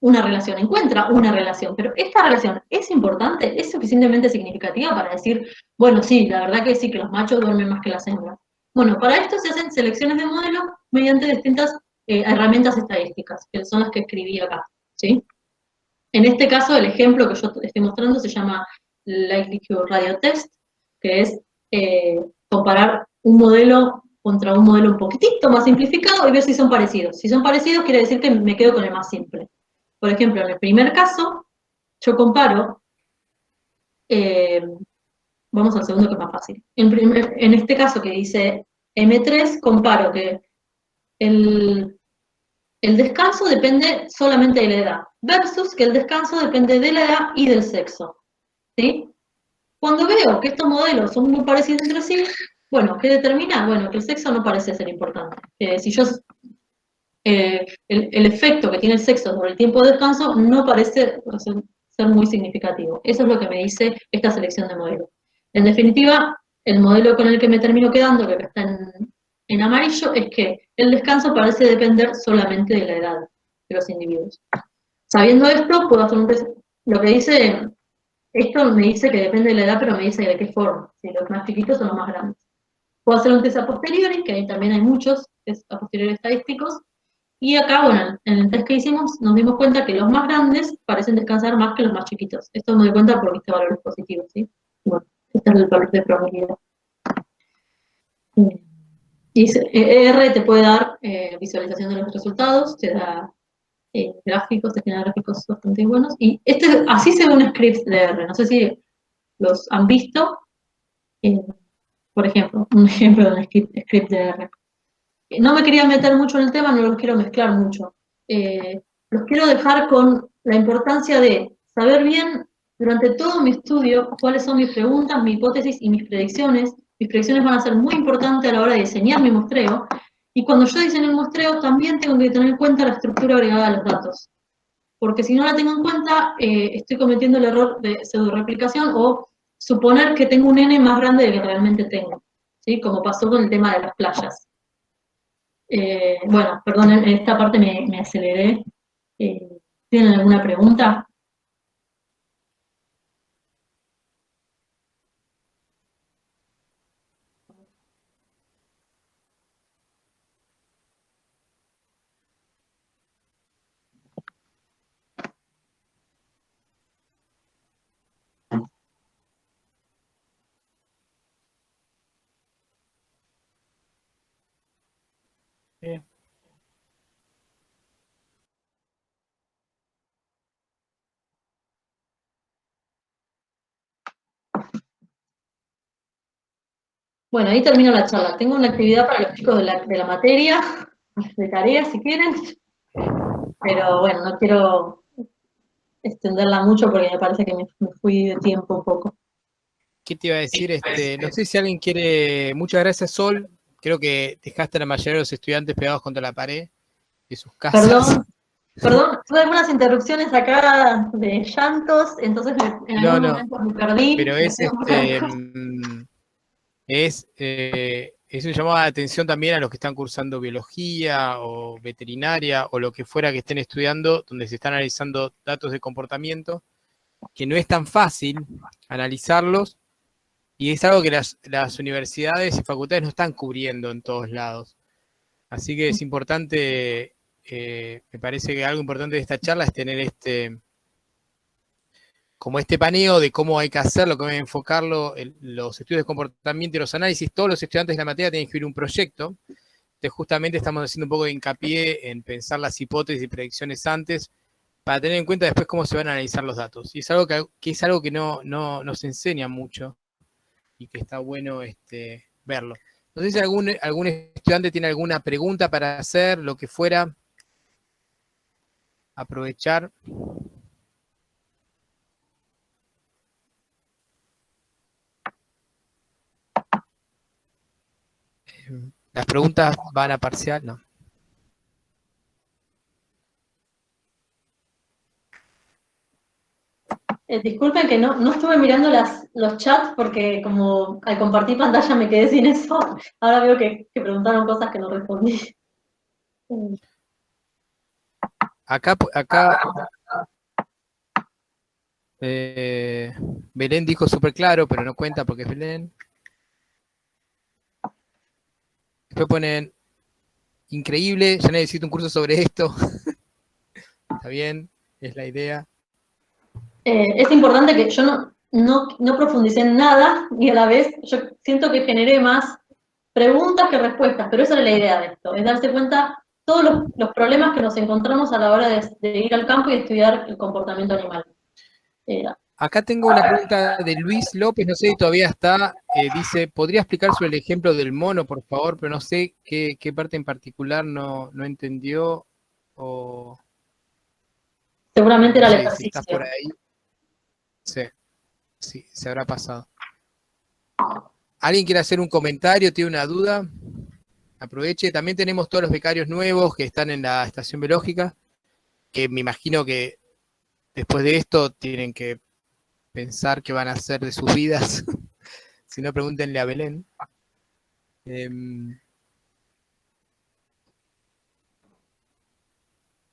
una relación, encuentra una relación, pero esta relación es importante, es suficientemente significativa para decir, bueno, sí, la verdad que sí, que los machos duermen más que las hembras. Bueno, para esto se hacen selecciones de modelos mediante distintas herramientas estadísticas, que son las que escribí acá, ¿sí? En este caso, el ejemplo que yo estoy mostrando se llama Likelihood Radio Test, que es comparar un modelo contra un modelo un poquitito más simplificado y ver si son parecidos. Si son parecidos, quiere decir que me quedo con el más simple. Por ejemplo, en el primer caso, yo comparo, vamos al segundo que es más fácil. En este caso que dice M3, comparo que el descanso depende solamente de la edad, versus que el descanso depende de la edad y del sexo, ¿sí? Cuando veo que estos modelos son muy parecidos entre sí, bueno, ¿qué determina? Bueno, que el sexo no parece ser importante. Si yo, el efecto que tiene el sexo sobre el tiempo de descanso no parece ser muy significativo. Eso es lo que me dice esta selección de modelos. En definitiva, el modelo con el que me termino quedando, que está en amarillo, es que el descanso parece depender solamente de la edad de los individuos. Sabiendo esto, puedo hacer un test. Lo que dice, esto me dice que depende de la edad, pero me dice de qué forma. Si los más chiquitos son los más grandes. Puedo hacer un test a posteriori, que ahí también hay muchos test a posteriori estadísticos. Y acá, bueno, en el test que hicimos, nos dimos cuenta que los más grandes parecen descansar más que los más chiquitos. Esto me doy cuenta porque este valor es positivo, ¿sí? Bueno, este es el valor de probabilidad. Y R te puede dar visualización de los resultados, te da gráficos, te genera gráficos bastante buenos. Y así se ve un script de R. No sé si los han visto. Por ejemplo, un ejemplo de un script de R. No me quería meter mucho en el tema, no los quiero mezclar mucho. Los quiero dejar con la importancia de saber bien durante todo mi estudio cuáles son mis preguntas, mi hipótesis y mis predicciones. Mis predicciones van a ser muy importantes a la hora de diseñar mi muestreo. Y cuando yo diseño el muestreo, también tengo que tener en cuenta la estructura agregada a los datos. Porque si no la tengo en cuenta, estoy cometiendo el error de pseudo-replicación o suponer que tengo un n más grande del que realmente tengo, ¿sí? Como pasó con el tema de las playas. Bueno, perdón, en esta parte me aceleré. ¿Tienen alguna pregunta? Bueno, ahí termino la charla. Tengo una actividad para los chicos de la materia, de tarea si quieren, pero bueno, no quiero extenderla mucho porque me parece que me fui de tiempo un poco. ¿Qué te iba a decir? No sé si alguien quiere... Muchas gracias, Sol. Creo que dejaste a la mayoría de los estudiantes pegados contra la pared de sus casas. Perdón, tuve algunas interrupciones acá de llantos, entonces en algún momento me perdí. Pero es un llamado de atención también a los que están cursando biología o veterinaria o lo que fuera que estén estudiando, donde se están analizando datos de comportamiento, que no es tan fácil analizarlos y es algo que las universidades y facultades no están cubriendo en todos lados. Así que es importante, me parece que algo importante de esta charla es tener como este paneo de cómo hay que hacerlo, cómo hay que enfocarlo, los estudios de comportamiento y los análisis, todos los estudiantes de la materia tienen que escribir un proyecto. Entonces justamente estamos haciendo un poco de hincapié en pensar las hipótesis y predicciones antes, para tener en cuenta después cómo se van a analizar los datos. Y es algo que no se enseña mucho, y que está bueno verlo. No sé si algún estudiante tiene alguna pregunta para hacer, lo que fuera. Aprovechar. Las preguntas van a parcial, no. Disculpen que no estuve mirando los chats porque como al compartir pantalla me quedé sin eso. Ahora veo que preguntaron cosas que no respondí. Acá Belén dijo súper claro, pero no cuenta porque es Belén. Después ponen, increíble, ya necesito un curso sobre esto. Está bien, es la idea. Es importante que yo no profundicé en nada y a la vez yo siento que generé más preguntas que respuestas, pero esa era la idea de esto, es darse cuenta todos los problemas que nos encontramos a la hora de ir al campo y estudiar el comportamiento animal. Acá tengo una pregunta de Luis López, no sé si todavía está, dice, ¿podría explicar sobre el ejemplo del mono, por favor? Pero no sé qué parte en particular no entendió, o... Seguramente era el no sé ejercicio. si estás por ahí. Sí, se habrá pasado. ¿Alguien quiere hacer un comentario, tiene una duda? Aproveche. También tenemos todos los becarios nuevos que están en la estación biológica, que me imagino que después de esto tienen que pensar qué van a hacer de sus vidas. Si no, pregúntenle a Belén.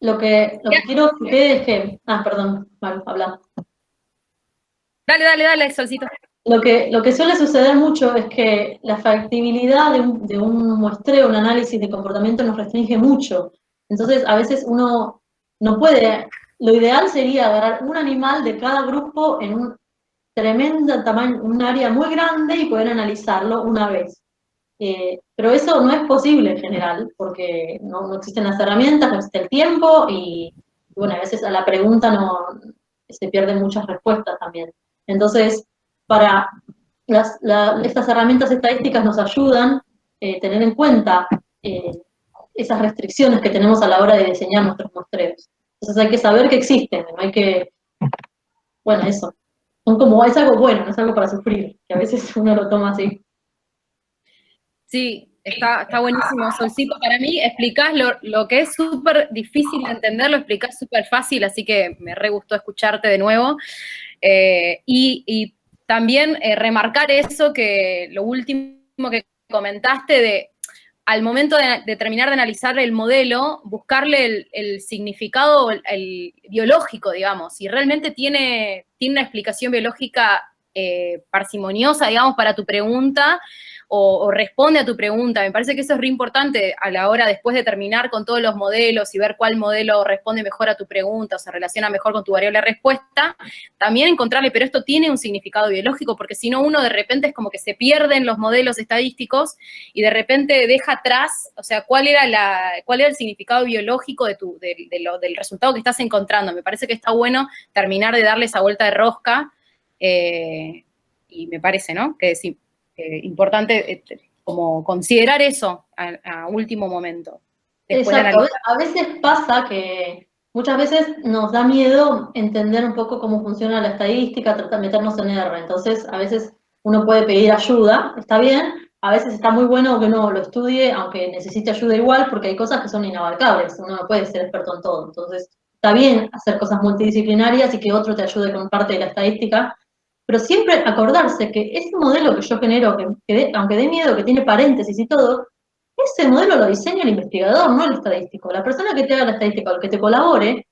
Lo que quiero que es que... perdón, Maru, habla. Dale, Solcito. Lo que suele suceder mucho es que la factibilidad de un muestreo, un análisis de comportamiento nos restringe mucho. Entonces, a veces uno no puede... Lo ideal sería agarrar un animal de cada grupo en un tremendo tamaño, un área muy grande y poder analizarlo una vez. Pero eso no es posible en general, porque no existen las herramientas, no existe el tiempo y, bueno, a veces a la pregunta se pierden muchas respuestas también. Entonces, para estas herramientas estadísticas nos ayudan a tener en cuenta esas restricciones que tenemos a la hora de diseñar nuestros muestreos. Entonces hay que saber que existen, no hay que... Bueno, eso. Es algo bueno, no es algo para sufrir, que a veces uno lo toma así. Sí, está buenísimo, Solcito. Para mí explicás lo que es súper difícil de entender, lo explicás súper fácil, así que me re gustó escucharte de nuevo. Y también remarcar eso, que lo último que comentaste de al momento de terminar de analizar el modelo, buscarle el significado el biológico, digamos, si realmente tiene una explicación biológica parsimoniosa, digamos, para tu pregunta, o responde a tu pregunta. Me parece que eso es re importante a la hora, después de terminar con todos los modelos y ver cuál modelo responde mejor a tu pregunta o se relaciona mejor con tu variable de respuesta, también encontrarle, pero esto tiene un significado biológico, porque si no uno de repente es como que se pierden los modelos estadísticos y de repente deja atrás, o sea, cuál era el significado biológico del resultado que estás encontrando. Me parece que está bueno terminar de darle esa vuelta de rosca, y me parece, ¿no?, que sí. Importante como considerar eso a último momento. Exacto, a veces pasa que muchas veces nos da miedo entender un poco cómo funciona la estadística, tratar de meternos en R, entonces a veces uno puede pedir ayuda, está bien, a veces está muy bueno que uno lo estudie, aunque necesite ayuda igual, porque hay cosas que son inabarcables, uno no puede ser experto en todo, entonces está bien hacer cosas multidisciplinarias y que otro te ayude con parte de la estadística, pero siempre acordarse que ese modelo que yo genero, aunque dé miedo, que tiene paréntesis y todo, ese modelo lo diseña el investigador, no el estadístico. La persona que te haga la estadística o el que te colabore,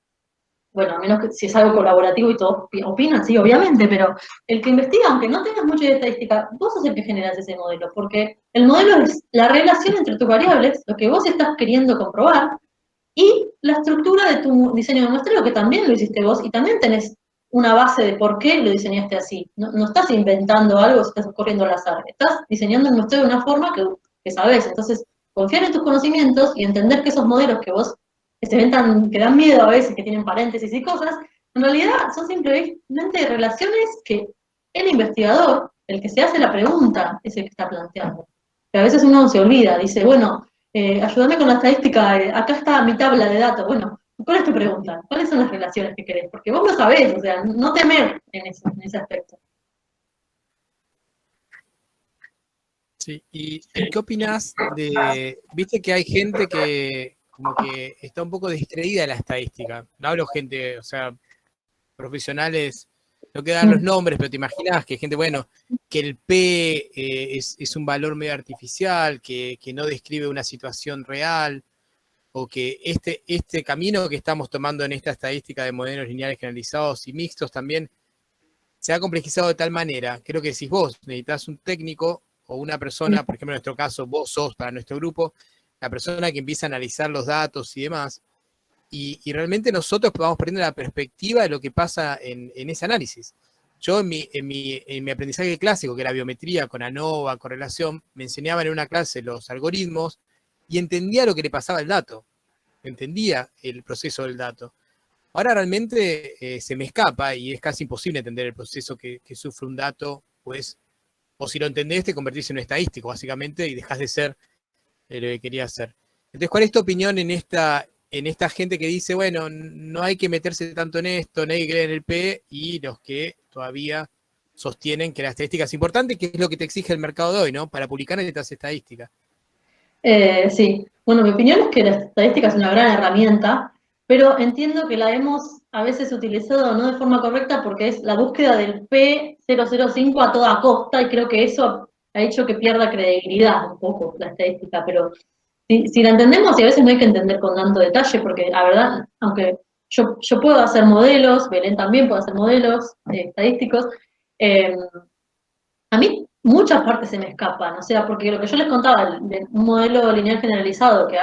bueno, a menos que si es algo colaborativo y todos opinan, sí, obviamente, pero el que investiga, aunque no tengas mucha de estadística, vos sos el que generas ese modelo, porque el modelo es la relación entre tus variables, lo que vos estás queriendo comprobar, y la estructura de tu diseño de muestreo, que también lo hiciste vos, y también tenés una base de por qué lo diseñaste así. No estás inventando algo, estás corriendo al azar. Estás diseñando el muestreo de una forma que sabes. Entonces, confiar en tus conocimientos y entender que esos modelos que vos que se ven que dan miedo a veces, que tienen paréntesis y cosas, en realidad son simplemente relaciones que el investigador, el que se hace la pregunta, es el que está planteando. Que a veces uno se olvida, dice, bueno, ayúdame con la estadística, acá está mi tabla de datos. Bueno, ¿cuál es tu pregunta? ¿Cuáles son las relaciones que querés? Porque vos lo sabés, o sea, no temer en ese aspecto. Sí, ¿y qué opinás de, viste que hay gente que como que está un poco distraída de la estadística? No hablo gente, o sea, profesionales, no quedan los nombres, pero te imaginas que hay gente, bueno, que el P es un valor medio artificial, que no describe una situación real, o que este camino que estamos tomando en esta estadística de modelos lineales generalizados y mixtos también se ha complejizado de tal manera, creo que si vos necesitas un técnico o una persona, por ejemplo en nuestro caso vos sos para nuestro grupo, la persona que empieza a analizar los datos y demás, y realmente nosotros vamos perdiendo la perspectiva de lo que pasa en ese análisis. Yo en mi aprendizaje clásico, que era biometría con ANOVA, correlación, me enseñaban en una clase los algoritmos y entendía lo que le pasaba al dato, entendía el proceso del dato. Ahora realmente se me escapa y es casi imposible entender el proceso que sufre un dato, pues, o si lo entendés te convertís en un estadístico, básicamente, y dejás de ser lo que querías ser. Entonces, ¿cuál es tu opinión en esta gente que dice, bueno, no hay que meterse tanto en esto, no hay que creer en el P, y los que todavía sostienen que la estadística es importante, que es lo que te exige el mercado de hoy, ¿no? Para publicar necesitas estadística. Sí, bueno, mi opinión es que la estadística es una gran herramienta, pero entiendo que la hemos a veces utilizado no de forma correcta porque es la búsqueda del P005 a toda costa y creo que eso ha hecho que pierda credibilidad un poco la estadística, pero si la entendemos, y a veces no hay que entender con tanto detalle, porque la verdad, aunque yo puedo hacer modelos, Belén también puede hacer modelos estadísticos, a mí muchas partes se me escapan, o sea, porque lo que yo les contaba de un modelo lineal generalizado que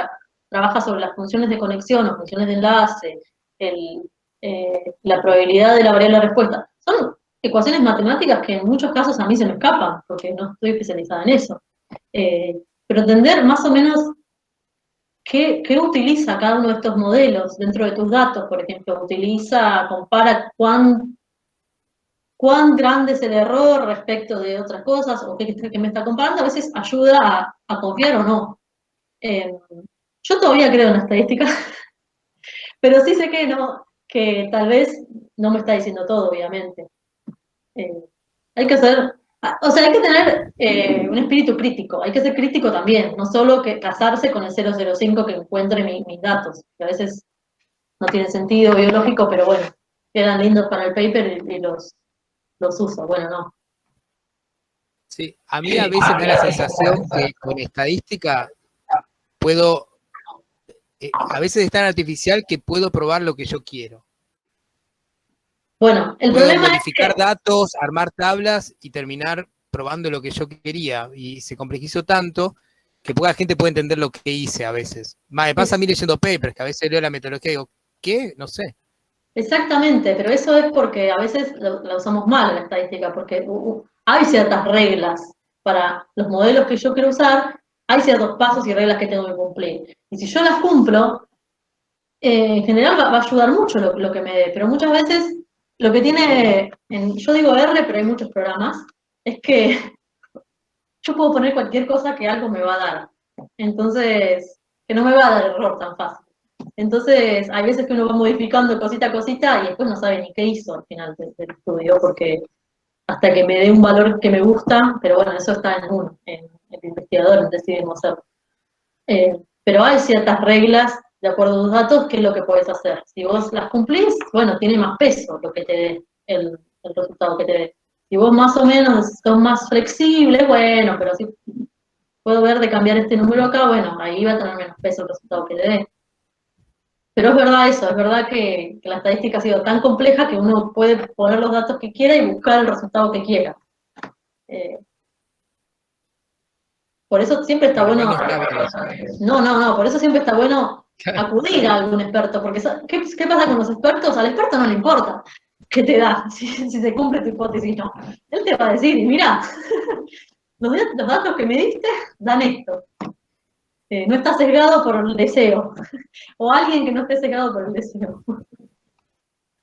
trabaja sobre las funciones de conexión o funciones de enlace, la probabilidad de la variable de respuesta, son ecuaciones matemáticas que en muchos casos a mí se me escapan, porque no estoy especializada en eso. Pero entender más o menos qué utiliza cada uno de estos modelos dentro de tus datos, por ejemplo, compara cuán grande es el error respecto de otras cosas, o qué me está comparando, a veces ayuda a confiar o no. Yo todavía creo en la estadística, pero sí sé que tal vez no me está diciendo todo, obviamente. Hay que tener un espíritu crítico, hay que ser crítico también, no solo que casarse con el 005 que encuentre mis datos, que a veces no tiene sentido biológico, pero bueno, quedan lindos para el paper y los uso, bueno, no. Sí, a mí a veces me da la sensación que con estadística puedo, a veces es tan artificial que puedo probar lo que yo quiero. Bueno, el puedo problema modificar es que datos, armar tablas y terminar probando lo que yo quería. Y se complejizó tanto que poca gente puede entender lo que hice a veces. Me pasa a mí leyendo papers, que a veces leo la metodología y digo, ¿qué? No sé. exactamente, pero eso es porque a veces la usamos mal la estadística, porque hay ciertas reglas para los modelos que yo quiero usar, hay ciertos pasos y reglas que tengo que cumplir. Y si yo las cumplo, en general va a ayudar mucho lo que me dé, pero muchas veces lo que tiene, yo digo R, pero hay muchos programas, es que yo puedo poner cualquier cosa que algo me va a dar. Entonces, que no me va a dar error tan fácil. Entonces, hay veces que uno va modificando cosita a cosita y después no sabe ni qué hizo al final del estudio, porque hasta que me dé un valor que me gusta, pero bueno, eso está en uno, en el investigador, en decidir cómo hacerlo. Pero hay ciertas reglas, de acuerdo a tus datos, qué es lo que puedes hacer. Si vos las cumplís, bueno, tiene más peso lo que te dé, el resultado que te dé. Si vos más o menos sos más flexible, bueno, pero si puedo ver de cambiar este número acá, bueno, ahí va a tener menos peso el resultado que te dé. Pero es verdad eso, es verdad que la estadística ha sido tan compleja que uno puede poner los datos que quiera y buscar el resultado que quiera. Por eso siempre está bueno... No, por eso siempre está bueno acudir a algún experto, porque ¿qué pasa con los expertos? Al experto no le importa. ¿qué te da? Si se cumple tu hipótesis, no. Él te va a decir, mira, los datos que me diste dan esto. No está sesgado por el deseo. O alguien que no esté sesgado por el deseo.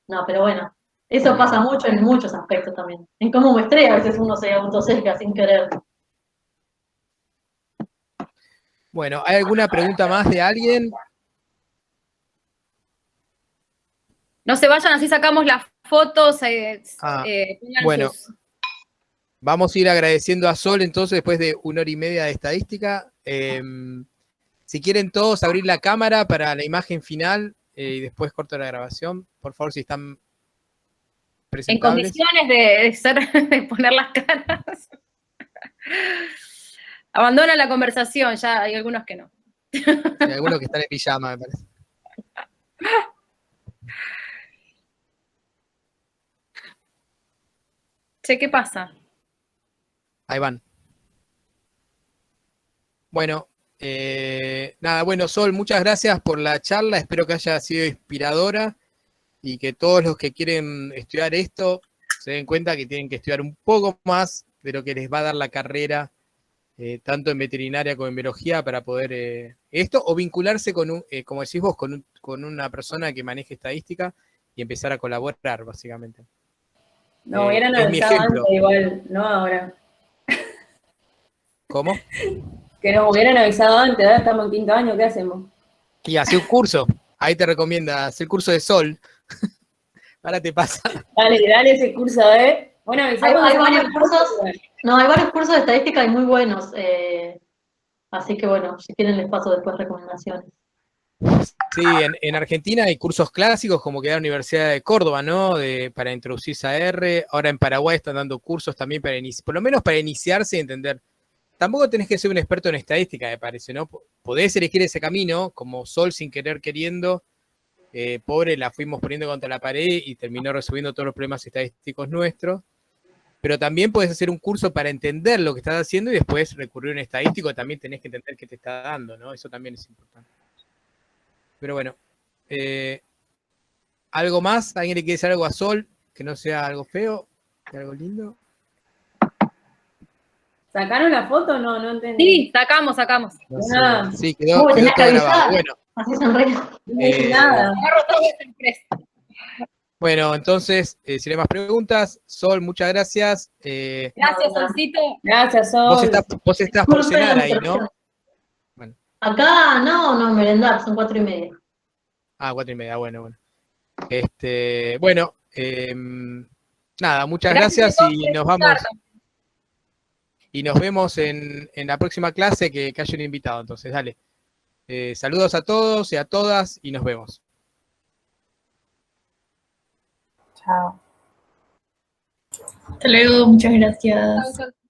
No, pero bueno, eso pasa mucho en muchos aspectos también. En cómo muestré, a veces uno se autosesga sin querer. Bueno, ¿hay alguna pregunta más de alguien? No se vayan, así sacamos las fotos. Bueno, vamos a ir agradeciendo a Sol entonces después de 1 hora y media de estadística. Si quieren todos abrir la cámara para la imagen final y después corto la grabación, por favor, si están presentables. En condiciones de poner las caras. Abandona la conversación, ya hay algunos que no. Hay algunos que están en pijama, me parece. Che, ¿qué pasa? Ahí van. Bueno, nada, bueno, Sol, muchas gracias por la charla, espero que haya sido inspiradora y que todos los que quieren estudiar esto se den cuenta que tienen que estudiar un poco más de lo que les va a dar la carrera, tanto en veterinaria como en biología, para poder esto, o vincularse con como decís vos, con una persona que maneje estadística y empezar a colaborar, básicamente. No, hubieran avisado antes igual, no ahora. ¿Cómo? Que nos hubieran avisado antes, ahora estamos en 5º año, ¿qué hacemos? Y hace un curso, ahí te recomienda, hacer el curso de Sol. Ahora te pasa. Dale ese curso, Bueno, hay varios cursos. No, hay varios cursos de estadística y muy buenos. Así que bueno, si quieren les paso después recomendaciones. Sí, en Argentina hay cursos clásicos como que da la Universidad de Córdoba, ¿no? Para introducirse a R. Ahora en Paraguay están dando cursos también para por lo menos para iniciarse y entender. Tampoco tenés que ser un experto en estadística, me parece, ¿no? Podés elegir ese camino, como Sol sin querer queriendo. Pobre, la fuimos poniendo contra la pared y terminó resolviendo todos los problemas estadísticos nuestros. Pero también podés hacer un curso para entender lo que estás haciendo y después recurrir a un estadístico, también tenés que entender qué te está dando, ¿no? Eso también es importante. Pero bueno, ¿algo más? ¿Alguien le quiere decir algo a Sol? Que no sea algo feo, que algo lindo. ¿Sacaron la foto o no? No entendí. Sí, sacamos. No sé. Sí, quedó todo grabado. Bueno, así sonríe. No dije nada. Bueno, entonces, si no hay más preguntas, Sol, muchas gracias. Gracias, Solcito. Gracias, Sol. Vos estás por cenar ahí, ¿no? Bueno. Acá no, merendar, son 4:30. 4:30, bueno. Bueno, nada, muchas gracias y nos vamos. Y nos vemos en la próxima clase que haya un invitado, entonces, dale. Saludos a todos y a todas y nos vemos. Chao. Hasta luego, muchas gracias. Chao.